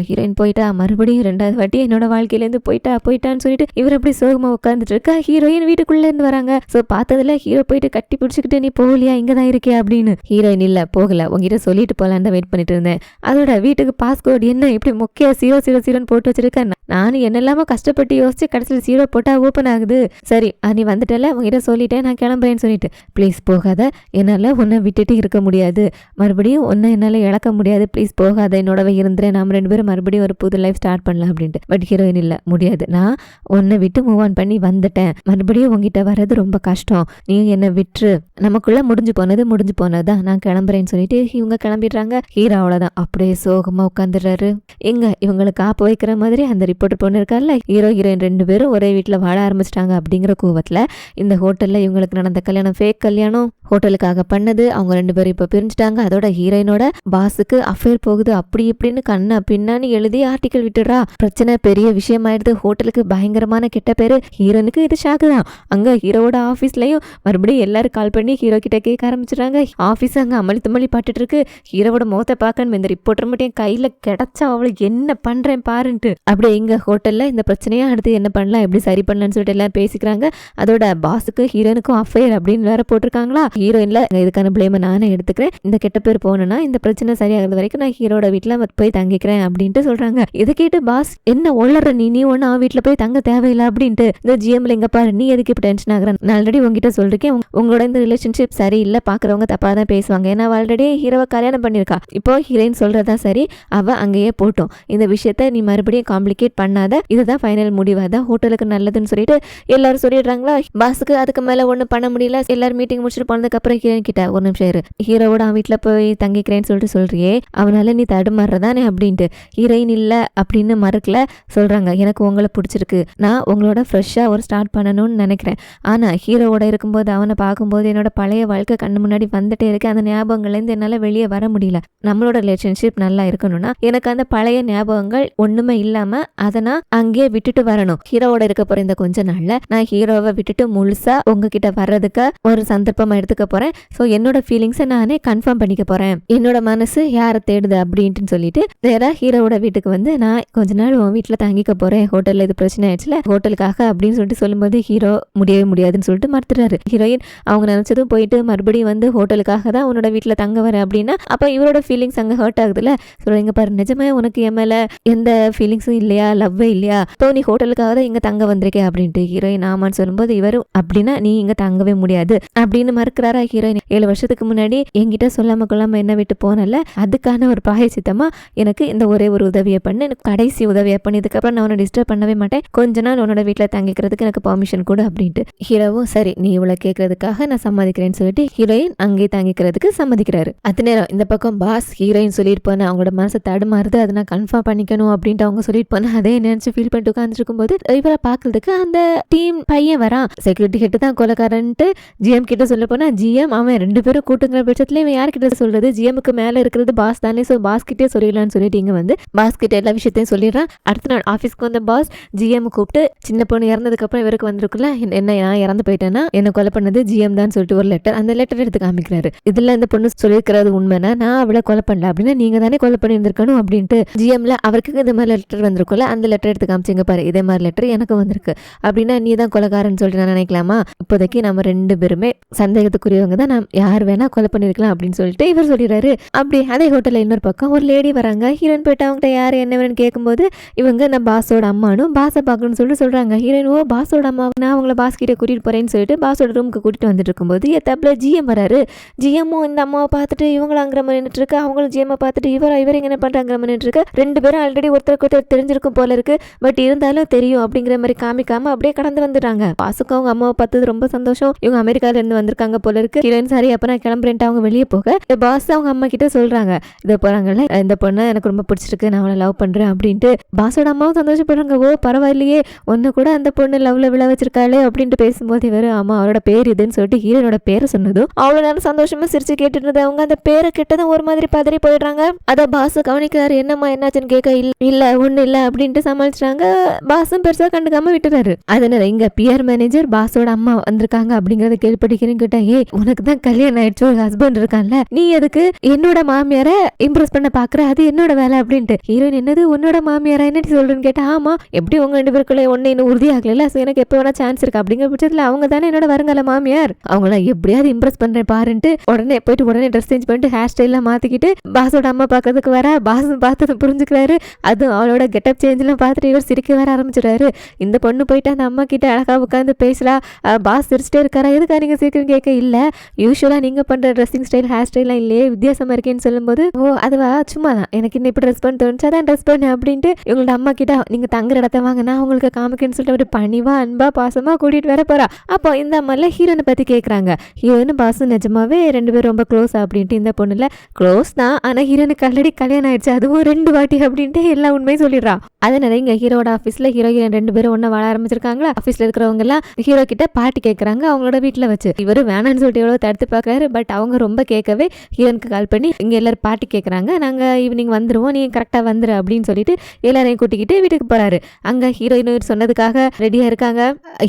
ஹீரோயின் போயிட்டா, மறுபடியும் 2வது வாட்டி என்னோட வாழ்க்கையிலேருந்து போயிட்டான்னு சொல்லிட்டு இவர் அப்படி சோகமா உட்காந்துட்டு இருக்கா. ஹீரோயின் வீட்டுக்குள்ள இருந்து வராங்க. சோ பார்த்ததுல ஹீரோ போயிட்டு கட்டி பிடிச்சிக்கிட்டு நீ போகலையா, இங்கதான் இருக்கியா அப்படின்னு. ஹீரோயின் இல்ல போகல, உங்ககிட்ட சொல்லிட்டு போலான்னு தான் வெயிட் பண்ணிட்டு இருந்தேன். அதோட வீட்டுக்கு பாஸ்கோட் என்ன இப்படி முக்கிய 000 போட்டு வச்சிருக்கேன், நானும் என்னெல்லாமோ கஷ்டப்பட்டு யோசிச்சு கடைசியில் 0 போட்டா ஓப்பன் ஆகுது. சரி நீ வந்துட்டல, உங்ககிட்ட சொல்லிட்டேன், நான் கிளம்புறேன்னு சொல்லிட்டு. ப்ளீஸ் போகாத, என்னால உன்னை விட்டுட்டு இருக்க முடியாது, மறுபடியும் உன்னை என்னால இழக்க முடியாது, ப்ளீஸ் போகாத, என்னோடவே இருந்துறேன், நாம 2 பேரும் மறுபடியும் ஒரு புது லைஃப் ஸ்டார்ட் பண்ணலாம் அப்படின்ட்டு. பட் ஹீரோயின் இல்ல, முடியாது, நான் உன்னை விட்டு மூவ் ஆன் பண்ணி வந்துட்டேன், மறுபடியும் உங்ககிட்ட வர்றது ரொம்ப கஷ்டம், நீ என்னை விட்டுரு, நமக்குள்ள முடிஞ்சு போனதுதான், நான் கிளம்புறேன்னு சொல்லிட்டு இவங்க கிளம்பிடுறாங்க. ஹீரோ அவ்வளவுதான் அப்படியே சோகமா உட்காந்துடுறாரு. எங்க இவங்களுக்கு காப்பு வைக்கிற மாதிரி அந்த ரிப்போர்ட்டர் பொண்ணு இருக்கார்ல, ஹீரோயின் 2 பேரும் ஒரே வீட்டுல வாழ ஆரம்பிச்சிட்டாங்க அப்படிங்கிற கோவத்துல இந்த ஹோட்டல்ல இவங்களுக்கு நடந்த கல்யாணம் ஃபேக் கல்யாணம், ஹோட்டலுக்காக பண்ணது, அவங்க 2 பேரும் இப்ப பிரிஞ்சுட்டாங்க. அதோட ஹீரோயினோட பாஸுக்கு அஃபேர் போகுது, அப்படி இப்படின்னு கண்ணா பின்னான்னு எழுதி ஆர்டிக்கல் விட்டுறா. பிரச்சனை பெரிய விஷயம் ஆயிடுது, ஹோட்டலுக்கு பயங்கரமான கெட்ட பேரு. ஹீரோனுக்கு இது ஷாக்கு தான். அங்க ஹீரோட ஆபீஸ்லயும் மறுபடியும் எல்லாரும் கால் பண்ணி ஹீரோ கிட்ட கேட்க ஆரம்பிச்சிடுறாங்க. ஆபீஸ் அங்க அமளி துமளி பாட்டுட்டு இருக்கு. ஹீரோவோட முகத்தை பார்க்கணும், இந்த ரிப்போர்ட்டர் மட்டும் கையில கிடைச்சா அவளுக்கு என்ன பண்றேன் பாருன்ட்டு. அப்படியே எங்க ஹோட்டல்ல இந்த பிரச்சனையா அடுத்து என்ன பண்ணலாம், எப்படி சரி பண்ணலாம்னு சொல்லிட்டு எல்லாரும் பேசிக்கிறாங்க. அதோட பாஸுக்கு ஹீரோனுக்கும் அஃபேர் அப்படின்னு வேற போட்டிருக்காங்களா. ஹீரோயின்ல இதுக்கான பிளேமை நானே எடுத்துக்கிறேன், இந்த கெட்ட பேர் போனா இந்த பிரச்சனை சரியாகிறது வரைக்கும் நான் ஹீரோட வீட்டுல போய் தங்கிக்கிறேன் அப்படின்ட்டு சொல்றாங்க. இதை கேட்டு பாஸ் என்ன ஒள்ளற நீ ஒண்ணு வீட்டுல போய் தங்க தேவையில்லை அப்படின்ட்டு. இந்த ஜிஎம்ல இங்க பாரு, நீ எதுக்கு இப்ப டென்ஷன் ஆகுற, நான் ஆல்ரெடி உங்ககிட்ட சொல்லிருக்கேன், உங்களோட இந்த ரிலேஷன்ஷிப் சரியில்லை, பாக்குறவங்க தப்பா தான் பேசுவாங்க, ஏன்னா ஆல்ரெடி ஹீரோவை கல்யாணம் பண்ணிருக்கா, இப்போ ஹீரோயின் சொல்றதா சரி, அவ அங்கேயே போட்டோம், இந்த விஷயத்த நீ மறுபடியும் காம்ப்ளிகேட் பண்ணாத, இதுதான் ஃபைனல் முடிவாதான், ஹோட்டலுக்கு நல்லதுன்னு சொல்லிட்டு எல்லாரும் சொல்லிடுறாங்களா. பாஸுக்கு அதுக்கு மேல ஒண்ணு பண்ண முடியல. எல்லாரும் மீட்டிங் முடிச்சுட்டு போனதுக்கு அப்புறம் ஹீரோயின் கிட்ட, ஒரு நிமிஷம் இரு, ஹீரோவோட அவன் வீட்டுல போய் தங்கிக்கிறேன்னு சொல்லிட்டு சொல்றியே, அவனால நீ தடுமாறுறதானே அப்படின்ட்டு. ஹீரோயின் இல்ல அப்படின்னு மறுக்கல, சொல்றாங்க எனக்கு உங்களை பிடிச்சிருக்கு, நான் உங்களோட ஃப்ரெஷ்ஷா ஒரு ஸ்டார்ட் பண்ணணும்னு நினைக்கிறேன், ஆனா ஹீரோவோட இருக்கும்போது அவனை பார்க்கும்போது என்னோட பழைய வாழ்க்கை கண்ணு முன்னாடி வந்துட்டே இருக்கு, அந்த ஞாபகங்கள்லேருந்து என்னால வெளியே வர முடியல, நம்மளோட ரிலேஷன்ஷிப் நல்லா இருக்கணும்னா எனக்கு அந்த பழைய ஞாபகங்கள் ஒண்ணுமே இல்லாம அதை நான் அங்கேயே விட்டுட்டு வரணும். ஹீரோவோட இருக்க போற இந்த கொஞ்ச நாள்ல நான் ஹீரோவை விட்டுட்டு முழுசா உங்ககிட்ட வர்றதுக்கு ஒரு சந்தர்ப்பமா எடுத்துக்க போறேன். ஸோ என்னோட ஃபீலிங்ஸை நானே கன்ஃபார்ம் பண்ணிக்க போறேன், என்னோட மனசு யாரை தேடுது அப்படின்ட்டு சொல்லிட்டு நேரா ஹீரோவோட வீட்டுக்கு வந்து நான் கொஞ்ச நாள் உன் வீட்டுல தங்கிக்க போறேன், ஹோட்டல்ல இது பிரச்சனை ஆயிடுச்சுல ஹோட்டலுக்காக அப்படின்னு சொல்லிட்டு சொல்லும்போது ஹீரோ முடியவே முடியாதுன்னு சொல்லிட்டு மறுத்துறாரு. ஹீரோயின் அவங்க நினைச்சதும் போயிட்டு மறுபடியும் வந்து ஹோட்டலுக்காக தான் உன்னோட வீட்டுல தங்க வரேன் அப்படின்னா, அப்ப இவரோட ஃபீலிங்ஸ் அங்க ஹர்ட் ஆகுதுல்ல. சொல்லுங்க பாரு, நிஜமே உனக்கு என் மேல எந்த ஃபீலிங்ஸும் இல்லையா, லவ்வே இல்லையா, இப்போ நீ ஹோட்டலுக்காக தான் இங்க தங்க வந்திருக்கே அப்படின்ட்டு. ஹீரோயின் ஆமான்னு சொல்லும்போது இவரும் அப்படின்னா நீ இங்க தங்கவே முடியாது அப்படின்னு மறுக்கிறாரா. ஹீரோயின் 7 வருஷத்துக்கு முன்னாடி என்கிட்ட சொல்லாம கொள்ளாம என்ன விட்டு போனல, அதுக்கான ஒரு பிராயச்சித்தமா எனக்கு இந்த ஒரே ஒரு உதவியை பண்ணு, எனக்கு கடைசி உதவியை பண்ணி, இதுக்கப்புறம் நான் உன்னை டிஸ்டர்ப் பண்ணவே மாட்டேன், கொஞ்ச நாள் உன்னோட வீட்டில் தங்கிக்கிறதுக்கு எனக்கு பெர்மிஷன் கொடு அப்படின்ட்டு. ஹீரோவும் சரி நீ இவ்வளவு கேட்கறதுக்காக நான் சம்மதிக்கிறேன்னு சொல்லிட்டு ஹீரோயின் அங்கே தங்கிக்கிறதுக்கு சம்மதிக்கிறாரு. அது நேரம் இந்த பக்கம் பாஸ் ஹீரோயின் சொல்லிட்டு போன அவங்களோட மனசை தடுமாறுது, அதை நான் கன்ஃபார்ம் பண்ணிக்கணும் அப்படின்ட்டு அவங்க சொல்லிட்டு போன அதே நினைச்சு ஃபீல் பண்ணிட்டு உட்காந்துருக்கும் போது இவரை பாக்குறதுக்கு அந்த டீம் பையன் வரான். செக்யூரிட்டி கிட்ட தான் கொலைக்காரன்ட்டு ஜிஎம் கிட்ட சொல்ல போனா ஜிஎம் அவன் 2 பேரும் கூட்டுங்கிற பட்சத்துல இவன் யார்கிட்ட சொல்றது, ஜிஎம்க்கு மேல இருக்கிறது பாஸ் தானே, சோ பாஸ் கிட்டே சொல்லிடலாம்னு சொல்லிட்டு இங்க வந்து பாஸ் கிட்ட எல்லா விஷயத்தையும் சொல்லிடுறான். அடுத்த நாள் ஆஃபீஸ்க்கு வந்த பாஸ் ஜிஎம் கூப்பிட்டு சின்ன பொண்ணு இறந்ததுக்கு அப்புறம் இவருக்கு வந்திருக்குல்ல, என்ன நான் இறந்து போயிட்டேன்னா என்ன கொலை பண்ணது ஜிஎம் தான் சொல்லிட்டு ஒரு லெட்டர், அந்த லெட்டர் எடுத்து காமிக்கிறாரு. இதுல இந்த பொண்ணு சொல்லியிருக்கிறது உண்மைனா நான் அவளை கொலை பண்ணல அப்படின்னா நீங்க தானே கொலை பண்ணி இருந்திருக்கணும் அப்படின்ட்டு ஜிஎம்ல அவருக்கு இந்த மாதிரி லெட்டர் வந்திருக்கும்ல, அந்த லெட்டர் எடுத்து காமிச்சிங்க பாரு, இதே மாதிரி லெட்டர் எனக்கு வந்திருக்கு அப்படின்னா நீ தான் கொலைகாரன்னு சொல்லிட்டு நான் நினைக்கலாமா, இப்போதைக்கு நம்ம 2 பேருமே சந்தேகத்துக்குரியவங்க தான், நான் யார் வேணா கொலை பண்ணிருக்கலாம் அப்படின்னு சொல்லிட்டு இவர் சொல்லிடுறாரு. அப்படி அதே ஹோட்டல்ல இன்னொரு பக்கம் ஒரு லேடி வராங்க. ஹீரோயின் போயிட்டு அவங்ககிட்ட யார் என்ன வேணும்னு கேட்கும்போது இவங்க நான் பாஸோட அம்மானும் பாஸை பார்க்கணும்னு சொல்லிட்டு சொல்றாங்க. ஹீரோயின் ஓ பாஸோட அம்மா, நான் அவங்கள பாஸ் கிட்ட கூட்டிட்டு போறேன்னு சொல்லிட்டு பாஸோட ரூமுக்கு கூட்டிட்டு வந்துட்டு இருக்கும்போது எத்தப்பல ஜிஎம் வராரு. ஜிஎம்மும் இந்த அம்மாவை பார்த்துட்டு இவங்களும் அங்கிற மாதிரி நின்றுட்டு இருக்கு, அவங்களும் ஜிஎம்மை பார்த்துட்டு இவர் என்ன பண்றாங்கிற மாதிரி நின்றுட்டு இருக்கு. 2 பேரும் ஆல்ரெடி ஒருத்தருக்கு ஒருத்தர் தெரிஞ்சிருக்கும் போல இருக்கு, பட் இருந்தாலும் தெரியும் அப்படிங்கிற மாதிரி காமிக்காம அப்படியே கடந்து வந்துட்டாங்க. பாஸுக்கு அவங்க அம்மாவை பார்த்தது ரொம்ப சந்தோஷம், இவங்க அமெரிக்கால இருந்து வந்திருக்காங்க போல இருக்கு. ஹீரோயின் சாரி அப்ப நான் கிளம்புறேன்ட்டு அவங்க வெளியே போக பாஸ் அவங்க அம்மா கிட்ட சொல்றாங்க, இதை போறாங்கல்ல இந்த பொண்ணை எனக்கு ரொம்ப பிடிச்சிருக்கு, நான் அவளை லவ் பண்றேன் அப்படின்ட்டு. பாஸோட அம்மாவும் சந்தோஷப்படுறாங்க, ஓ பரவாயில்லையே ஒன்னு கூட அந்த பொண்ணு லவ்ல விழ வச்சிருக்காளே அப்படின்ட்டு பேசும்போது இவரு ஆமா அவரோட பேர் இதுன்னு சொல்லிட்டு ஹீரோனோட பேரை சொன்னதும் அவ்வளவு நேரம் சந்தோஷமா சிரிச்சு கேட்டுட்டு இருந்தது அவங்க அந்த பேரை கிட்டதான் ஒரு மாதிரி பதறி போயிடுறாங்க. அத பாஸ் கவனிக்கிறாரு, என்னம்மா என்னாச்சுன்னு கேட்க இல்ல ஒண்ணு இல்ல அப்படின்ட்டு சமாளிச்சாங்க. பாஸும் பெருசா கண்டுக்காம விட்டுறாரு. அதனால இங்க பிஆர் மேனேஜர் பாஸோட அம்மா வந்திருக்காங்க அப்படிங்கறத கேள்விப்பட்டிக்கிறேன்னு கேட்டா, ஏய் உனக்கு தான் கல்யாணம் ஆயிடுச்சு, ஒரு ஹஸ்பண்ட் இருக்கான்ல, நீ எதுக்கு என்னோட மாமியார இம்ப்ரெஸ் பண்ண பாக்குற, அது என்னோட வேலை அப்படின்ட்டு. ஹீரோயின் என்னது உன்னோட மாமியாரா என்ன சொல்றேன்னு கேட்டா, ஆமா எப்படி உங்க 2 பேருக்குள்ள ஒன்னு இன்னும் உறுதியாகல, எனக்கு எப்ப வேணா சான்ஸ் இருக்கு அப்படிங்கிற பட்சத்துல அவங்க தானே என்னோட வருங்கால மாமியார், அவங்கள எப்படியாவது இம்ப்ரெஸ் பண்றேன் பாருன்ட்டு உடனே போயிட்டு உடனே ட்ரெஸ் சேஞ்ச் பண்ணிட்டு ஹேர் ஸ்டைல்லாம் மாத்திக்கிட்டு பாஸோட அம்மா பாக்கிறதுக்கு வர, பாஸ் பார்த்ததை புரிஞ்சுக்கிறாரு. அதுவும் அவளோட கெட்டப் சேஞ்ச் எல்லாம் பார்த்துட்டு இவர் சிரிக்க வர ஆரம்பிச்சிடாரு. இந்த பொண்ணு போயிட்டு அந்த அம்மா கிட்ட அழகா உட்காந்து பேசலாம். பாஸ் சிரிச்சிட்டே இருக்காரா, எதுக்கா நீங்க சீக்கிரம் கேட்க, இல்ல யூஸ்வலா நீங்க பண்ற ட்ரெஸ்ஸிங் ஸ்டைல் ஹேர் ஸ்டைல்லாம் இல்லையே வித்தியாசமா இருக்கேன்னு சொல்லும்போது, ஓ அதுவா சும்மா தான் எனக்கு இன்னும் இப்படி ட்ரெஸ் பண்ண தோணுச்சு அதான் ட்ரெஸ் பண்ணு அப்படின்ட்டு இவங்களோட அம்மா கிட்ட நீங்க தங்குற இடத்த வாங்கினா உங்களுக்கு காமிக்கன்னு சொல்லிட்டு ஒரு பணிவா அன்பா பாசமா கூட்டிட்டு வர போறா. அப்போ இந்த அம்மால ஹீரோனை பத்தி கேட்கறாங்க. ஹீரோயின் பாஸும் நிஜமாவே 2 பேரும் ரொம்ப க்ளோஸ் அப்படின்ட்டு இந்த பொண்ணுல க்ளோஸ் தான், ஆனா ஹீரோனுக்கு ஆல்ரெடி கல்யாணம் ஆயிடுச்சு, அதுவும் 2 வாட்டி அப்படின்ட்டு எல்லா உண்மையும் சொல்லிடுறா. அதனால இங்க ஹீரோட ஆஃபீஸ்ல ஹீரோயின் 2 பேரும் ஒண்ணா வாழ ஆரம்பிச்சிருக்காங்களா. ஆஃபீஸ்ல இருக்கிறவங்க எல்லாம் ஹீரோ கிட்ட பாட்டி கேட்கறாங்க அவங்களோட வீட்டுல வச்சு. இவரு வேணான்னு சொல்லிட்டு எவ்வளவு தடுத்து பாக்குறாரு, பட் அவங்க ரொம்ப கேட்கவே ஹீரோனுக்கு கால் பண்ணி இங்க எல்லாரும் பாட்டி கேட்கறாங்க, நாங்க ஈவினிங் வந்துருவோம், நீ கரெக்டா வந்துரு அப்படின்னு சொல்லிட்டு எல்லாரையும் கூட்டிக்கிட்டு வீட்டுக்கு போறாரு. அங்க ஹீரோயின் சொன்னதுக்காக ரெடியா இருக்காங்க.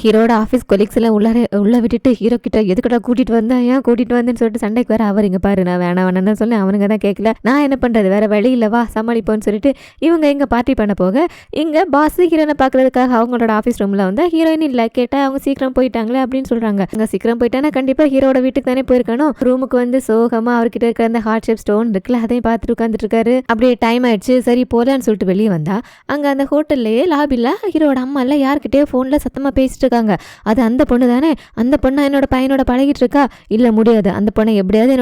ஹீரோட ஆஃபீஸ் கொலீக்ஸ் எல்லாம் உள்ள விட்டுட்டு ஹீரோ கிட்ட எதுக்கடா கூட்டிட்டு வந்தா, ஏன் கூட்டிட்டு வந்தேன்னு சொல்லிட்டு சண்டைக்கு வர. அவர் இங்க பாரு நான் வேணான்னு சொல்லி அவனுங்க தான் கேட்கல, நான் என்ன பண்றது வேற வழி இல்ல வா சமாளிப்போன்னு சொல்லிட்டு இவங்க இங்க பார்ட்டி பண்ண போக இங்க பாஸ் ஹீரோனை பாக்குறதுக்காக அவங்களோட ஆஃபீஸ் ரூம்ல வந்து ஹீரோயின் இல்ல கேட்டா அவங்க சீக்கிரம் போயிட்டாங்களே அப்படின்னு சொல்றாங்க. அங்க சீக்கிரம் போயிட்டானா கண்டிப்பா ஹீரோட வீட்டுக்கு தானே போயிருக்கணும். ரூமுக்கு வந்து சோகமா அவர்கிட்ட இருக்கிற அந்த ஹார்ட் ஷேப் ஸ்டோன் இருக்குல்ல அதையும் பார்த்துட்டு உட்காந்துட்டு இருக்காரு. அப்படியே டைம் ஆயிடுச்சு சரி போலான்னு சொல்லிட்டு வெளியே வந்தா அங்க அந்த ஹோட்டல்லையே லாபில ஹீரோட அம்மா எல்லாம் யார்கிட்டயோ போன்ல சத்தமா பேசிட்டு இருக்காங்க. அது அந்த பொண்ணு தானே, அந்த பொண்ணா என்னோட பையனோட பழகிட்டு இருக்கா, இல்ல முடியாது அந்த பொண்ணை எப்படியாவது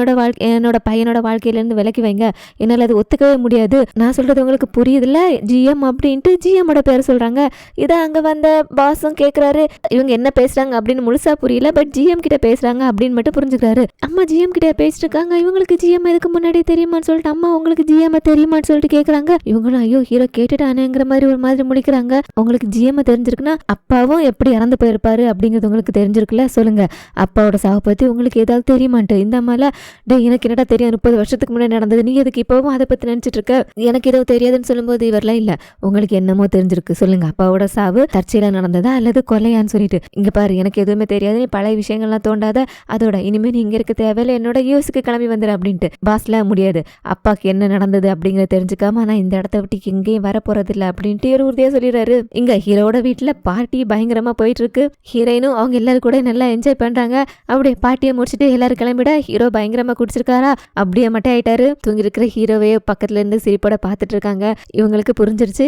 என்னோட பையனோட வாழ்க்கையில இருந்து விலக்கி வைங்க, என்னால அது ஒத்துக்கவே முடியாது, நான் சொல்றது உங்களுக்கு புரியுதுல்ல ஜிஎம் அப்படின்ட்டு ஜிஎம்மோட பேர் சொல்றாங்க. இதை அங்க வந்த பாஸும் கேட்கிறாரு, இவங்க என்ன பேசுறாங்க அப்படின்னு முழுசா புரியல, பட் ஜிஎம் கிட்ட பேசுறாங்க அப்படின்னு மட்டும் புரிஞ்சுக்கிறாரு. அம்மா ஜிஎம் கிட்ட பேசிட்டு இருக்காங்க, இவங்களுக்கு ஜிஎம் இதுக்கு முன்னாடி தெரியுமான்னு சொல்லிட்டு அம்மா உங்களுக்கு ஜிஎம் தெரியுமான்னு சொல்லிட்டு கேட்கறாங்க. இவங்களும் ஐயோ ஹீரோ கேட்டுட்டானுங்கிற மாதிரி ஒரு மாதிரி முடிக்கிறாங்க. உங்களுக்கு ஜிஎம் தெரிஞ்சிருக்குன்னா அப்பாவும் எப்படி இறந்து போயிருப்பாரு அப்படிங்கிறது உங்களுக்கு தெரிஞ்சிருக்குல்ல, சொல்லுங்க அப்பாவோட சாவை பத்தி உங்களுக்கு ஏதாவது தெரியுமான்ட்டு. இந்த அம்மால டே எனக்கு என்னடா தெரியும் 30 வருஷத்துக்கு முன்னாடி நடந்தது, நீ எதுக்கு இப்பவும் அதை பத்தி நினைச்சிட்டு இருக்க, எனக்கு ஏதோ தெரியாதுன்னு சொல்லும்போது இவரெல்லாம் இல்ல உங்களுக்கு என்னமோ தெரிஞ்சிருக்கு, சொல்லுங்க அப்பாவோட சாவு தற்செயலா நடந்ததா அல்லது கொலையான்னு சொல்லிட்டு. இங்க பாரு எனக்கு எதுவுமே தெரியாது, நீ பழைய விஷயங்கள்லாம் தோண்டாத, அதோட இனிமே நீ இங்க இருக்க தேவையில்ல, என்னோட யூஎஸ்க்கு கிளம்பி வந்துரு அப்படின்ட்டு. பாஸ்ல முடியாது, அப்பாக்கு என்ன நடந்தது அப்படிங்கறத தெரிஞ்சுக்காம நான் இந்த இடத்த விட்டு எங்கேயும் வர போறது இல்ல அப்படின்ட்டு ஒரு உறுதியா சொல்லிடுறாரு. இங்க ஹீரோட வீட்டுல பார்ட்டி பயங்கரமா போயிட்டு இருக்கு. ஹீரோயினும் அவங்க எல்லாரும் கூட நல்லா என்ஜாய் பண்றாங்க. அப்படியே பார்ட்டியை முடிச்சுட்டு எல்லாரும் கிளம்பிட ஹீரோ பயங்கரமா குடிச்சிருக்காரா, அப்படியே மட்டும் ஆயிட்டாரு. தூங்கி இருக்கிற ஹீரோவே பக்கத்துல இருந்து சிரிப்போட பாத்துட்டு இருக்காங்க. இவங்களுக்கு புரிஞ்சிருச்சு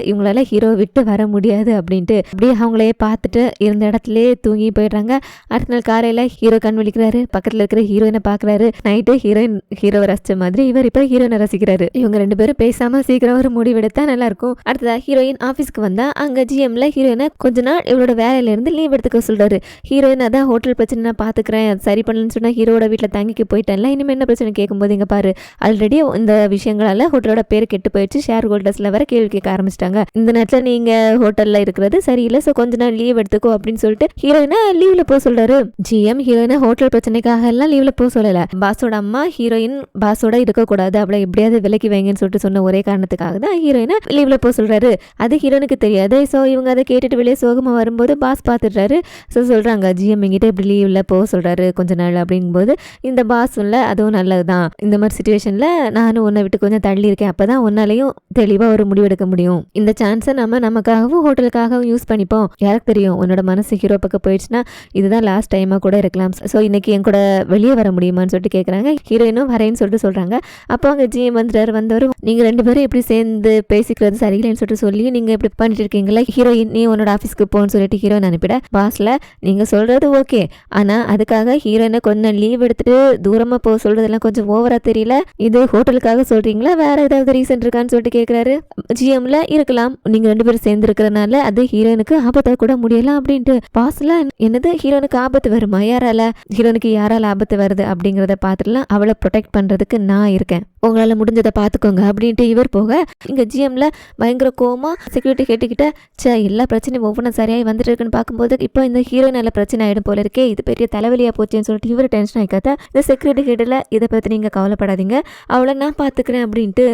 இவங்களால ஹீரோ விட்டு வர முடியாது அப்படின்ட்டு அப்படியே அவங்களே பார்த்துட்டு இருந்த இடத்துலயே தூங்கி போயிடுறாங்க. அடுத்த நாள் காலையில ஹீரோ கண் விழிக்கிறாரு, பக்கத்துல இருக்கிற ஹீரோயினை பாக்குறாரு. நைட்டு ஹீரோவை ரசிச்ச மாதிரி இவர் இப்ப ஹீரோயினை ரசிக்கிறாரு. இவங்க 2 பேரும் பேசாம சீக்கிரம் ஒரு முடிவெடுத்தா நல்லா இருக்கும். அடுத்ததா ஹீரோயின் ஆபீஸ்க்கு வந்தா அங்க ஜிஎம்ல ஹீரோயினை கொஞ்ச நாள் இவளோட வேலையில இருந்து லீவ் எடுத்துக்க சொல்றாரு. ஹீரோயின் அதான் ஹோட்டல் பிரச்சனை நான் பாத்துக்கிறேன், அது சரி பண்ணலன்னு சொன்னா ஹீரோட வீட்டுல தங்கிக்கு போயிட்டேன்ல, இனிமே என்ன பிரச்சனை கேட்கும்போது இங்க பாரு ஆல்ரெடி இந்த விஷயங்களால ஹோட்டலோட பேர் கெட்டு போயிடுச்சு, ஷேர் ஹோல்டர்ஸ்ல வர கேள்வி கேட்க ஆரம்பிச்சிட்டாங்க, இந்த நேரத்துல நீங்க ஹோட்டல்ல இருக்கிறது சரியில்லை, சோ கொஞ்ச நாள் லீவ் எடுத்துக்கோ அப்படின்னு சொல்லிட்டு ஹீரோயினை லீவ்ல போக சொல்றாரு. ஜிஎம் ஹீரோயினை ஹோட்டல் பிரச்சனைக்காக எல்லாம் லீவ்ல போக சொல்லல, பாஸோட அம்மா ஹீரோயின் பாஸோட இருக்கக்கூடாது, அவளை எப்படியாவது விலக்கி வைங்கன்னு சொல்லிட்டு சொன்ன ஒரே காரணத்துக்காக தான் ஹீரோயினை லீவ்ல போக சொல்றாரு. அது ஹீரோனுக்கு தெரியாது. ஸோ இவங்க அதை கேட்டுட்டு வெளியே சோகமா வரும்போது பாஸ் பார்த்துடுறாரு. ஸோ சொல்றாங்க ஜிஎம் எங்கிட்ட இப்படி லீவ்ல போக சொல்றாரு கொஞ்ச நாள் அப்படிங்கும்போது இந்த பாஸ் இல்லை அதுவும் நல்லதுதான், இந்த மாதிரி சுச்சுவேஷன்ல நானும் உன்னை விட்டு கொஞ்சம் தள்ளி இருக்கேன், அப்பதான் உன்னாலையும் தெளிவா ஒரு முடிவெடுக்க முடியும், இந்த சான்ஸை நம்ம நமக்காகவும் ஹோட்டலுக்காகவும் யூஸ் பண்ணிப்போம், யாருக்கு தெரியும் உன்னோட மனசு ஹீரோ பக்கம் போயிடுச்சுன்னா இதுதான் லாஸ்ட் டைமா கூட இருக்கலாம், ஸோ இன்னைக்கு என் கூட வெளியே வர முடியுமான்னு சொல்லிட்டு கேட்குறாங்க. ஹீரோயினும் வரேன்னு சொல்லிட்டு சொல்றாங்க. அப்போ அங்கே ஜிஎம் வந்தவர் நீங்க 2 பேரும் எப்படி சேர்ந்து பேசிக்கிறது சரியில்லைன்னு சொல்லிட்டு சொல்லி நீங்க இப்படி பண்ணிட்டு இருக்கீங்களா, ஹீரோயின் நீ உன்னோட ஆஃபீஸ்க்கு போன்னு சொல்லிட்டு ஹீரோயின் அனுப்பிட பாஸ்ல நீங்க சொல்றது ஓகே, ஆனா அதுக்காக ஹீரோயினை கொஞ்சம் லீவ் எடுத்துட்டு தூரமா போக சொல்றதெல்லாம் கொஞ்சம் ஓவரா தெரியல, இது ஹோட்டலுக்காக சொல்றீங்களா வேற ஏதாவது ரீசன் இருக்கான்னு சொல்லிட்டு கேட்கிறாரு. ஜிஎம்ல இருக்கலாம், நீங்க 2 பேரும் சேர்ந்து இருக்கிறனால அது ஹீரோயினுக்கு ஆபத்தா கூட முடியலாம் அப்படின்ட்டு. பாஸ்ல என்னது ஹீரோனுக்கு ஆபத்து வருமா, ஹீரோனுக்கு யாரால ஆபத்து வருது அப்படிங்கறத பாத்துலாம் அவளை ப்ரொடெக்ட் பண்றதுக்கு நான் இருக்கேன், உங்களால முடிஞ்சதை பாத்துக்கோங்க அப்படின்ட்டு இவர் போக இங்க ஜிஎம்ல பயங்கர கோமா செக்யூரிட்டி கேட்டுக்கிட்ட எல்லா பிரச்சனையும் ஒவ்வொன்றும் சரியாகி வந்துட்டு இருக்குன்னு பார்க்கும்போது இப்போ இந்த ஹீரோயினால பிரச்சனை ஆயிடும் போல இருக்கே, இது பெரிய தலைவலியா போச்சுன்னு சொல்லிட்டு இவர் டென்ஷன் ஆகிக்காத இந்த செக்யூரிட்டி கேட்டில் இதை பத்தி நீங்க கவலைப்படாதீங்க, அவளை நான் பாத்துக்கிறேன் அப்படின்ட்டு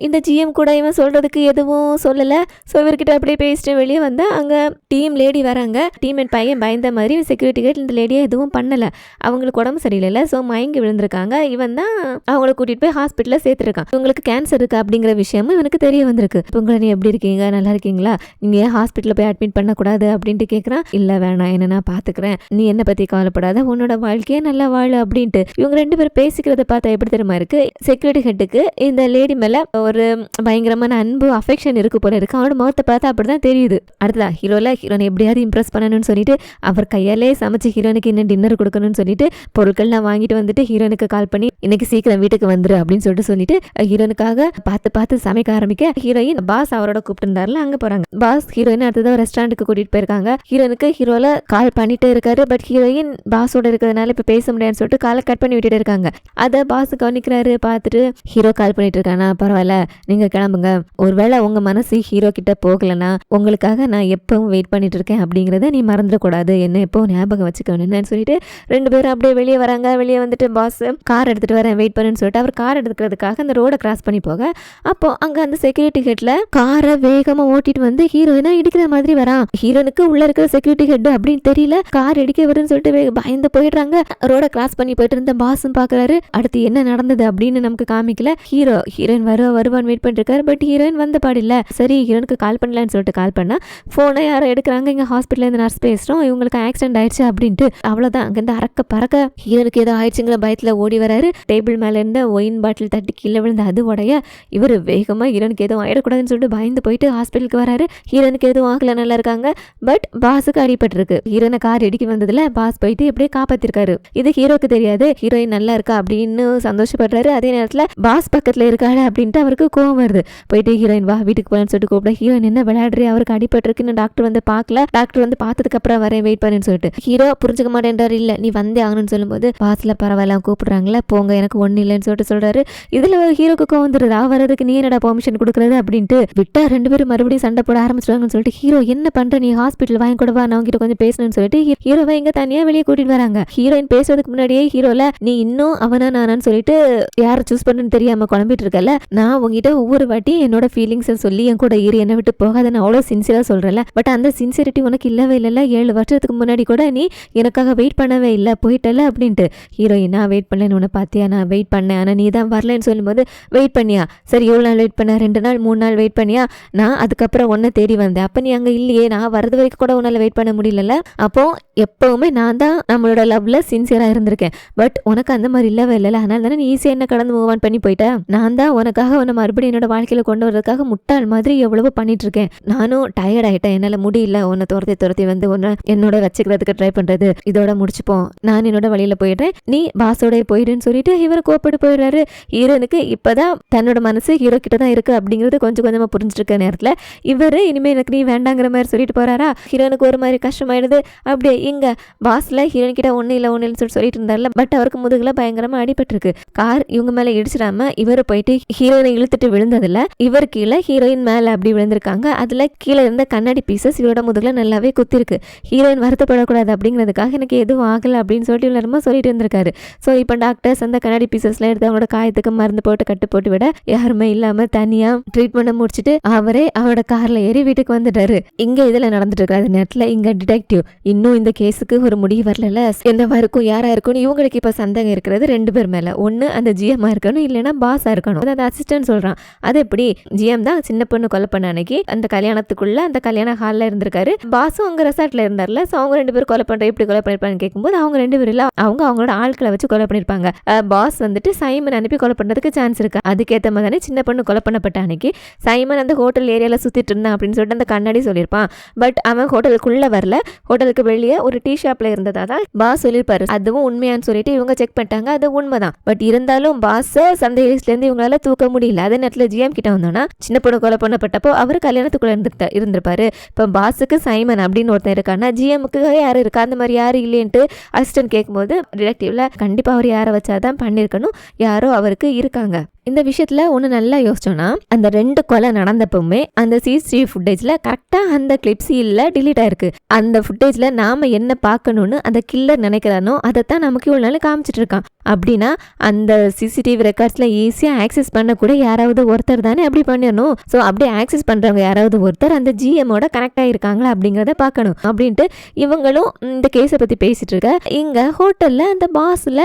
இந்த ஜிஎம் கூட இவன் சொல்றதுக்கு எதுவும் சொல்லலை. ஸோ இவர்கிட்ட அப்படியே பேசிட்டு வெளியே வந்தால் அங்கே டீம் லேடி வராங்க. டீம் என் பையன் பயந்த மாதிரி செக்யூரிட்டி கேட் இந்த லேடியை எதுவும் பண்ணலை, அவங்களுக்கு உடம்பு சரியில்லை, ஸோ மயங்கி விழுந்திருக்காங்க. இவன் தான் அவங்கள கூட்டிகிட்டு போய் ஹாஸ்பிட்டலில் சேர்த்துருக்கான். இவங்களுக்கு கேன்சர் இருக்குது அப்படிங்கிற விஷயமும் இவனுக்கு தெரிய வந்திருக்கு. இப்போ உங்களை நீ எப்படி இருக்கீங்க, நல்லா இருக்கீங்களா, நீங்கள் ஏன் ஹாஸ்பிட்டலில் போய் அட்மிட் பண்ணக்கூடாது அப்படின்ட்டு கேட்குறான். இல்லை வேணாம், என்ன நான் பார்த்துக்கிறேன், நீ என்னை பற்றி கவலைப்படாத, உன்னோட வாழ்க்கையே நல்லா வாழு அப்படின்ட்டு இவங்க 2 பேரும் பேசிக்கிறத பார்த்தா எப்படி தெரியுமா இருக்கு, செக்யூரிட்டி ஹெட்டுக்கு இந்த லேடி மேலே ஒரு பயங்கரமான அன்பு அஃபெக்ஷன் இருக்கு போல இருக்கு, அவனோட முகத்தை பார்த்தா அப்படிதான் தெரியுது. அடுத்ததா ஹீரோனை எப்படியாவது இம்ப்ரெஸ் பண்ணணும்னு சொல்லிட்டு அவர் கையாலே சமைச்சு ஹீரோனுக்கு இன்னும் டின்னர் கொடுக்கணும்னு சொல்லிட்டு பொருட்கள்லாம் வாங்கிட்டு வந்துட்டு ஹீரோனுக்கு கால் பண்ணி இன்னைக்கு சீக்கிரம் வீட்டுக்கு வந்துரு அப்படின்னு சொல்லிட்டு ஹீரோனுக்காக பார்த்து சமைக்க ஆரம்பிக்க ஹீரோயின் பாஸ் அவரோட கூப்பிட்டு இருந்தாருல அங்க போறாங்க. பாஸ் ஹீரோயின் அடுத்ததான் ரெஸ்டாரண்ட்டுக்கு கூட்டிட்டு போயிருக்காங்க. ஹீரோனுக்கு ஹீரோல கால் பண்ணிட்டே இருக்காரு. பட் ஹீரோயின் பாஸோட இருக்கிறதுனால இப்ப பேச முடியாதுன்னு சொல்லிட்டு காலை கட் பண்ணி விட்டுட்டு இருக்காங்க. அதை பாஸ் கவனிக்கிறாரு. பார்த்துட்டு ஹீரோ கால் பண்ணிட்டு இருக்கானா, பரவாயில்ல நீங்க கிளம்புங்க, ஒருவேளை உங்க மனசு ஹீரோ கிட்ட போகலன்னா உங்களுக்காக நான் எப்பவும் வெயிட் பண்ணிட்டு இருக்கேன் அப்படிங்கறத நீ மறந்துடக்கூடாது, என்ன எப்பவும் ஞாபகம் வச்சுக்கணும்னு சொல்லிட்டு 2 பேரும் அப்படியே வெளியே வராங்க. வெளியே வந்துட்டு பாஸ் கார் எடுத்துட்டு வரேன் வெயிட் பண்ணுன்னு சொல்லிட்டு அவர் கார் எடுக்கிறதுக்காக அந்த ரோட கிராஸ் பண்ணி போக அப்போ அங்க அந்த செக்யூரிட்டி ஹெட்ல காரை வேகமா ஓட்டிட்டு வந்து ஹீரோயினா இடிக்கிற மாதிரி வரான். ஹீரோனுக்கு உள்ள இருக்கிற செக்யூரிட்டி ஹெட் அப்படின்னு தெரியல, கார் இடிக்க வரும்னு சொல்லிட்டு பயந்து போயிடுறாங்க. ரோட கிராஸ் பண்ணி போயிட்டு இருந்த பாஸும் பாக்குறாரு. அடுத்து என்ன நடந்தது அப்படின்னு நமக்கு காமிக்கல. ஹீரோயின் வருவான்னு வெயிட் பண்ணிட்டு இருக்காரு. பட் ஹீரோயின் வந்த பாடில்ல. சரி ஹீரோனுக்கு கால் பண்ணலான்னு சொல்லிட்டு கால் பண்ணா போனை யாரோ எடுக்கிறாங்க. இங்க ஹாஸ்பிட்டல்ல இருந்து நர்ஸ் பேசுறோம், இவங்களுக்கு ஆக்சிடென்ட் ஆயிடுச்சு அப்படின்ட்டு. அவ்வளவுதான், அங்கிருந்து அறக்க பறக்க ஹீரோனுக்கு ஏதோ ஆயிடுச்சுங்கிற பயத்துல ஓடி வராரு. டேபிள் மேல இருந்த ஒயின் பாட்டில் தட்டி கீழே விழுந்து அது உடைய இவர் வேகமா ஹீரோனுக்கு எதுவும் ஆயிடக்கூடாதுன்னு சொல்லிட்டு பயந்து போயிட்டு ஹாஸ்பிட்டலுக்கு வராரு. ஹீரோனுக்கு எதுவும் ஆகல, நல்லா இருக்காங்க. பட் பாஸுக்கு அடிபட்டு இருக்கு. ஹீரோனை கார் இடிக்க வந்ததுல பாஸ் போயிட்டு எப்படியே காப்பாத்திருக்காரு. இது ஹீரோக்கு தெரியாது. ஹீரோயின் நல்லா இருக்கா அப்படின்னு சந்தோஷப்படுறாரு. அதே நேரத்துல பாஸ் பக்கத்துல இருக்காரு அப்படின்ட்டு அவருக்கு கோவம் வருது. போயிட்டு ஹீரோயின் வா வீட்டுக்கு போலான்னு சொல்லிட்டு கூப்பிட ஹீரோயின் என்ன விளையாடுறே, அவருக்கு அடிபட்டு இருக்குன்னு டாக்டர் வந்து பார்க்கல, டாக்டர் வந்து பார்த்ததுக்கு அப்புறம் வரேன் வெயிட் பண்ணுன்னு சொல்லிட்டு ஹீரோ புரிஞ்சுக்க மாட்டேன்றாரு. இல்ல நீ வந்தே ஆகணும்னு சொல்லும்போது பாஸ்ல பரவாயில்ல கூப்பிடுறாங்களா போங்க எனக்கு ஒண்ணு இல்லைன்னு சொல்றாரு. இதுல ஹீரோக்கு கோவம் வந்துருது. வரதுக்கு நீ என்னடா பெர்மிஷன் கொடுக்கறது அப்படின்ட்டு விட்டா 2 பேரும் மறுபடியும் சண்டை போட ஆரம்பிச்சிருவாங்கன்னு சொல்லிட்டு ஹீரோ என்ன பண்ற, நீ ஹாஸ்பிட்டல் வாங்கி கூட வா, நான் உங்ககிட்ட கொஞ்சம் பேசணும்னு சொல்லிட்டு ஹீரோவை இங்க தனியா வெளியே கூட்டிட்டு வராங்க. ஹீரோயின் பேசுறதுக்கு முன்னாடியே ஹீரோல நீ இன்னும் அவனா நானான்னு சொல்லிட்டு யாரை சூஸ் பண்ணுன்னு தெரியாம குழம்பிட்டு இருக்கல, நான் உங்ககிட்ட ஒவ்வொரு வாட்டி என்னோட ஃபீலிங்ஸை சொல்லி என் கூட ஏறி என்னை விட்டு போகாத நான் அவ்வளோ சின்சியரா சொல்றேன்ல, பட் அந்த சின்சியரிட்டி உனக்கு இல்லவே இல்லைல்ல, 7 வருஷத்துக்கு முன்னாடி கூட நீ எனக்காக வெயிட் பண்ணவே இல்லை போயிட்டல அப்படின்ட்டு. ஹீரோயின் நான் வெயிட் பண்ணலன்னு உன்னை பார்த்தியா, நான் வெயிட் பண்ணேன் ஆனா நீ தான் வரலன்னு சொல்லும்போது வெயிட் பண்ணியா, சரி எவ்வளோ நாள் வெயிட் பண்ண, 2 நாள் 3 நாள் வெயிட் பண்ணியா, நான் அதுக்கப்புறம் உன்னை தேடி வந்தேன், அப்ப நீ அங்க இல்லையே, நான் வரது வரைக்கும் கூட உன்னால வெயிட் பண்ண முடியல, அப்போ எப்பவுமே நான் தான் நம்மளோட லவ்ல சின்சியரா இருந்திருக்கேன், பட் உனக்கு அந்த மாதிரி இல்லவே இல்லை, அதனால தானே நீ ஈஸியா என்ன கடந்து மூவ் ஆன் பண்ணி போயிட்டேன், நான் தான் உனக்காக உன்னை உன்னை மறுபடியும் என்னோட வாழ்க்கையில் கொண்டு வரதுக்காக முட்டாள் மாதிரி எவ்வளவோ பண்ணிட்டு இருக்கேன். நானும் டயர்ட் ஆகிட்டேன், என்னால் முடியல உன்னை துரத்தி வந்து உன்னை என்னோட வச்சுக்கிறதுக்கு ட்ரை பண்ணுறது. இதோட முடிச்சுப்போம், நான் என்னோட வழியில் போயிடுறேன், நீ பாஸோட போயிடுன்னு சொல்லிட்டு இவர் கோப்பட்டு போயிடுறாரு. ஹீரோனுக்கு இப்போதான் தன்னோட மனசு ஹீரோ கிட்ட தான் இருக்குது அப்படிங்கிறது கொஞ்சம் கொஞ்சமாக புரிஞ்சுட்டு இருக்க நேரத்தில் இவர் இனிமேல் எனக்கு நீ வேண்டாங்கிற மாதிரி சொல்லிட்டு போகிறாரா. ஹீரோனுக்கு ஒரு மாதிரி கஷ்டமாயிடுது. அப்படியே இங்கே பாஸில் ஹீரோன் கிட்ட ஒன்றும் இல்லைன்னு சொல்லிட்டு இருந்தார்ல, பட் அவருக்கு முதுகில் பயங்கரமாக அடிபட்டிருக்கு. கார் இவங்க மேலே இடிச்சிடாம இவர் போயிட்டு ஹீரோயினை இழுத்துட்டு விழுந்ததில்ல, இவர் கீழே ஹீரோயின் மேலே அப்படி விழுந்திருக்காங்க. அதில் கீழே இருந்த கண்ணாடி பீசஸ் இவரோட முதுகில் நல்லாவே குத்திருக்கு. ஹீரோயின் வருத்தப்படக்கூடாது அப்படிங்கிறதுக்காக எனக்கு எதுவும் ஆகலை அப்படின்னு சொல்லிட்டு இவ்வளோ சொல்லிட்டு இருந்திருக்காரு. ஸோ இப்போ டாக்டர்ஸ் அந்த கண்ணாடி பீசஸ்லாம் எடுத்து அவங்களோட காயத்துக்கு மருந்து போட்டு கட்டு போட்டு விட யாருமே இல்லாமல் தனியாக ட்ரீட்மெண்ட்டை முடிச்சுட்டு அவரே அவரோட காரில் ஏறி வீட்டுக்கு வந்துட்டாரு. இங்கே இதில் நடந்துட்டு இருக்காது நேரத்தில் இங்கே டிடெக்டிவ் இன்னும் இந்த கேஸுக்கு ஒரு முடிவு வரல, என்னவா இருக்கும் யாரா இருக்கும்னு இவங்களுக்கு இப்போ சந்தேகம் இருக்கிறது 2 பேர் மேலே. ஒன்று அந்த ஜிஎம்மா இருக்கணும், இல்லைன்னா பாஸா இருக்கணும். அந்த அசிஸ்டன்ட் சொல்கிறான், அது எப்படி ஜிஎம் தான் சின்ன பொண்ணு கொலை பண்ண அன்னைக்கு அந்த கல்யாணத்துக்குள்ள அந்த கல்யாண ஹாலில் இருந்திருக்காரு, பாஸும் அங்கே ரெசார்ட்ல இருந்தார்ல. ஸோ அவங்க 2 பேரும் கொலை பண்ணுற எப்படி கொலை பண்ணிருப்பான்னு கேட்கும்போது அவங்க 2 பேரும் இல்லை, அவங்களோட ஆட்களை வச்சு கொலை பண்ணியிருப்பாங்க. பாஸ் வந்துட்டு சைமன் அனுப்பி கொலை பண்ணுறதுக்கு சான்ஸ் இருக்கு. அதுக்கேற்ற மாதிரி தானே சின்ன பொண்ணு கொலை பண்ணப்பட்ட அன்னைக்கு சைமன் அந்த ஹோட்டல் ஏரியாவில் சுற்றிட்டு இருந்தான் அப்படின்னு சொல்லிட்டு அந்த கண்ணாடி சொல்லியிருப்பான். பட் அவன் ஹோட்டலுக்குள்ளே வரல, ஹோட்டலுக்கு வெளியே ஒரு டீ ஷாப்பில் இருந்ததா தான் பாஸ் சொல்லியிருப்பாரு. அதுவும் உண்மையான்னு சொல்லிட்டு இவங்க செக் பண்ணிட்டாங்க, அது உண்மைதான். பட் இருந்தாலும் பாஸை சந்தேக லிஸ்ட்லேருந்து இவங்களால தூக்க முடியல. அதே நேரத்தில் ஜிஎம் கிட்ட வந்தோன்னா சின்ன பொண்ணு கொலை பண்ணப்பட்டப்போ அவர் கல்யாணத்துக்குள்ளே இருந்திருப்பாரு. இப்போ பாஸுக்கு சைமன் அப்படின்னு ஒருத்தன் இருக்கான்னா ஜிஎம்முக்கு யார் இருக்கா, அந்த மாதிரி யாரும் இல்லைன்ட்டு அசிஸ்டன்ட் கேட்கும்போது டிடெக்டிவ்ல கண்டிப்பாக அவர் யாரை வச்சாதான் பண்ணியிருக்கணும், யாரோ அவருக்கு இருக்காங்க. இந்த விஷயத்துல ஒன்று நல்லா யோசிச்சோன்னா அந்த 2 கொலை நடந்தப்பவுமே அந்த சிசிடிவி ஃபுட்டேஜில் கரெக்டாக அந்த கிளிப்ஸில் டிலீட் ஆயிருக்கு. அந்த ஃபுட்டேஜில் நாம் என்ன பார்க்கணுன்னு அந்த கில்லர் நினைக்கிறானோ அதைத்தான் நமக்கு இவ்வளோ நாள் காமிச்சிட்டு இருக்கான். அப்படின்னா அந்த சிசிடிவி ரெக்கார்ட்ஸில் ஈஸியாக ஆக்சஸ் பண்ணக்கூட யாராவது ஒருத்தர் தானே அப்படி பண்ணிடணும். ஸோ அப்படி ஆக்சஸ் பண்ணுறவங்க யாராவது ஒருத்தர் அந்த ஜிஎம்மோட கனெக்ட் ஆகிருக்காங்களா அப்படிங்கிறத பார்க்கணும் அப்படின்ட்டு இவங்களும் இந்த கேஸை பற்றி பேசிகிட்டு இருக்க. இங்கே ஹோட்டலில் அந்த பாஸில்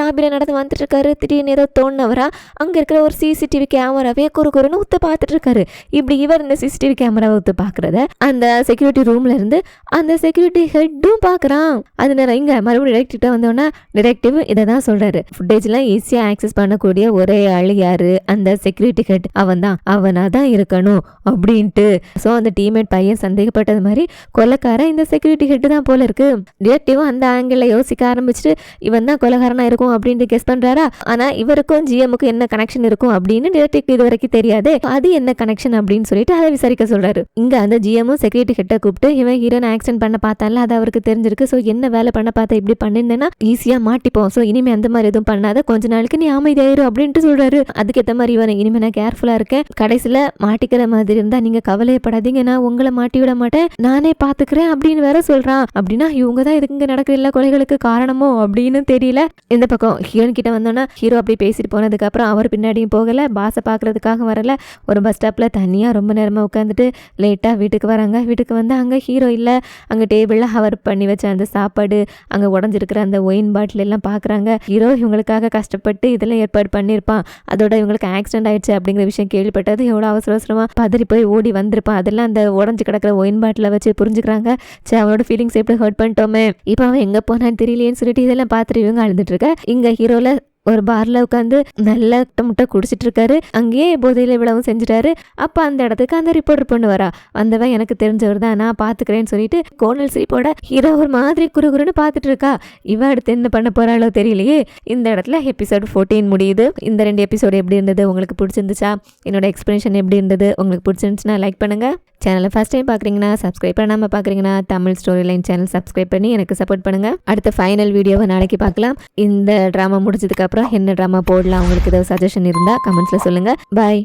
லாபியில் நடந்து வந்துட்டு இருக்காரு. திடீர்னு ஏதோ தோணுனவரா அங்கே இருக்கிற ஒரு சிசிடிவி கேமராவே குறுன்னு ஊற்று பார்த்துட்டு இருக்காரு. இப்படி இவர் இந்த சிசிடிவி கேமராவை ஊற்று பார்க்குறத அந்த செக்யூரிட்டி ரூம்ல இருந்து அந்த செக்யூரிட்டி ஹெட்டும் பார்க்குறான். அது நேரம் இங்கே மறுபடியும் டிடெக்டிவ்ட்ட வந்தோன்னா டிடெக்டிவ் இதை தான் சொல்கிறாரு, ஃபுட்டேஜ்லாம் ஈஸியாக ஆக்சஸ் பண்ணக்கூடிய ஒரே ஆள் யாரு, அந்த செக்யூரிட்டி ஹெட் அவனாக தான் இருக்கணும் அப்படின்ட்டு. ஸோ அந்த டீம்மேட் பையன் சந்தேகப்பட்டது மாதிரி கொலைக்காரன் இந்த செக்யூரிட்டி ஹெட்டு தான் போல இருக்கு. டிடெக்டிவும் அந்த ஆங்கிளில் யோசிக்க ஆரம்பிச்சுட்டு இவன் தான் கொலைகாரனா இருக்கும் அப்படின்ட்டு கெஸ் பண்ணுறாரா. ஆனால் இவருக்கும் ஜிஎம்முக்கும் என்ன கனெக்ஷன் இருக்கும் அப்படின்னு டிடெக்டிவ் இது வரைக்கும் தெரியாது. அது என்ன கனெக்ஷன் அப்படின்னு சொல்லிட்டு அதை விசாரிக்க சொல்றாரு. இங்க அந்த ஜிஎம்மும் செக்யூரிட்டி கிட்ட கூப்பிட்டு இவன் ஹீரோனை ஆக்சிடென்ட் பண்ண பார்த்தால அது அவருக்கு தெரிஞ்சிருக்கு. ஸோ என்ன வேலை பண்ண பார்த்தா இப்படி பண்ணிருந்தேன்னா ஈஸியா மாட்டிப்போம். ஸோ இனிமே அந்த மாதிரி எதுவும் பண்ணாத, கொஞ்ச நாளைக்கு நீ அமைதியாயிரும் அப்படின்ட்டு சொல்றாரு. அதுக்கேற்ற மாதிரி இவனை இனிமே நான் கேர்ஃபுல்லா இருக்கேன், கடைசியில மாட்டிக்கிற மாதிரி இருந்தா நீங்க கவலையப்படாதீங்க, நான் உங்களை மாட்டி விட மாட்டேன், நானே பாத்துக்கிறேன் அப்படின்னு வேற சொல்றான். அப்படின்னா இவங்க தான் இதுக்கு இங்க நடக்கிற எல்லா கொலைகளுக்கு காரணமோ அப்படின்னு தெரியல. இந்த பக்கம் ஹீரோன் கிட்ட வந்தோன்னா ஹீரோ அப்படி பேசிட்டு போனதுக்கு அப்புறம் அவர் பின்னாடியும் போகலை, பாஸை பார்க்குறதுக்காக வரல. ஒரு பஸ் ஸ்டாப்பில் தனியாக ரொம்ப நேரமாக உட்காந்துட்டு லேட்டாக வீட்டுக்கு வராங்க. வீட்டுக்கு வந்து அங்கே ஹீரோ இல்லை. அங்கே டேபிளில் ஹவர் பண்ணி வச்ச அந்த சாப்பாடு, அங்கே உடஞ்சிருக்கிற அந்த ஒயின் பாட்டில் எல்லாம் பார்க்குறாங்க. ஹீரோ இவங்களுக்காக கஷ்டப்பட்டு இதெல்லாம் ஏற்பாடு பண்ணியிருப்பான். அதோட இவங்களுக்கு ஆக்சிடென்ட் ஆயிடுச்சு அப்படிங்கிற விஷயம் கேள்விப்பட்டது எவ்வளோ அவசரமாக பதறி போய் ஓடி வந்திருப்பான். அதெல்லாம் அந்த உடஞ்சி கிடக்கிற ஒயின் பாட்டில் வச்சு புரிஞ்சுக்கிறாங்க. சரி அவனோட ஃபீலிங்ஸ் எப்படி ஹர்ட் பண்ணிட்டோமே, இப்போ அவன் எங்கே போனான்னு தெரியலையேன்னு சொல்லிட்டு இதெல்லாம் பார்த்துட்டு இவங்க அழுதுட்டு இருக்க. இங்கே ஹீரோவில் ஒரு பார்ல உட்காந்து நல்ல முட்டை குடிச்சிட்டு இருக்காரு. அங்கேயே போதையில விழவும் செஞ்சுட்டாரு. அப்ப அந்த இடத்துக்கு அந்த ரிப்போர்ட்டர் பொண்ணு வரா. வந்தவன் எனக்கு தெரிஞ்சவர் தான், நான் பாத்துக்கிறேன்னு சொல்லிட்டு கோனல் சிரிப்போட ஹீரோ ஒரு மாதிரி குறுகுறுன்னு பார்த்துட்டு இருக்கா. இவ அடுத்து என்ன பண்ண போறாளோ தெரியலையே. இந்த இடத்துல எபிசோட் 14 முடியுது. இந்த 2 எபிசோடு எப்படி இருந்தது, உங்களுக்கு பிடிச்சிருந்துச்சா, என்னோட எக்ஸ்பிளனேஷன் எப்படி இருந்தது, உங்களுக்கு பிடிச்சிருந்துச்சுன்னா லைக் பண்ணுங்க. சேனலை ஃபர்ஸ்ட் டைம் பார்க்குறீங்கன்னா சப்ஸ்கிரைப் பண்ணாமல் பார்க்குறீங்கன்னா Tamil story line channel subscribe பண்ணி எனக்கு சப்போர்ட் பண்ணுங்கள். அடுத்த ஃபைனல் வீடியோவை நாளைக்கு பார்க்கலாம். இந்த ட்ராமா முடிச்சதுக்கப்புறம் என்ன ட்ராமா போடலாம், உங்களுக்கு ஏதாவது சஜஷன் இருந்தால் கமெண்ட்ஸில் சொல்லுங்கள். பாய்.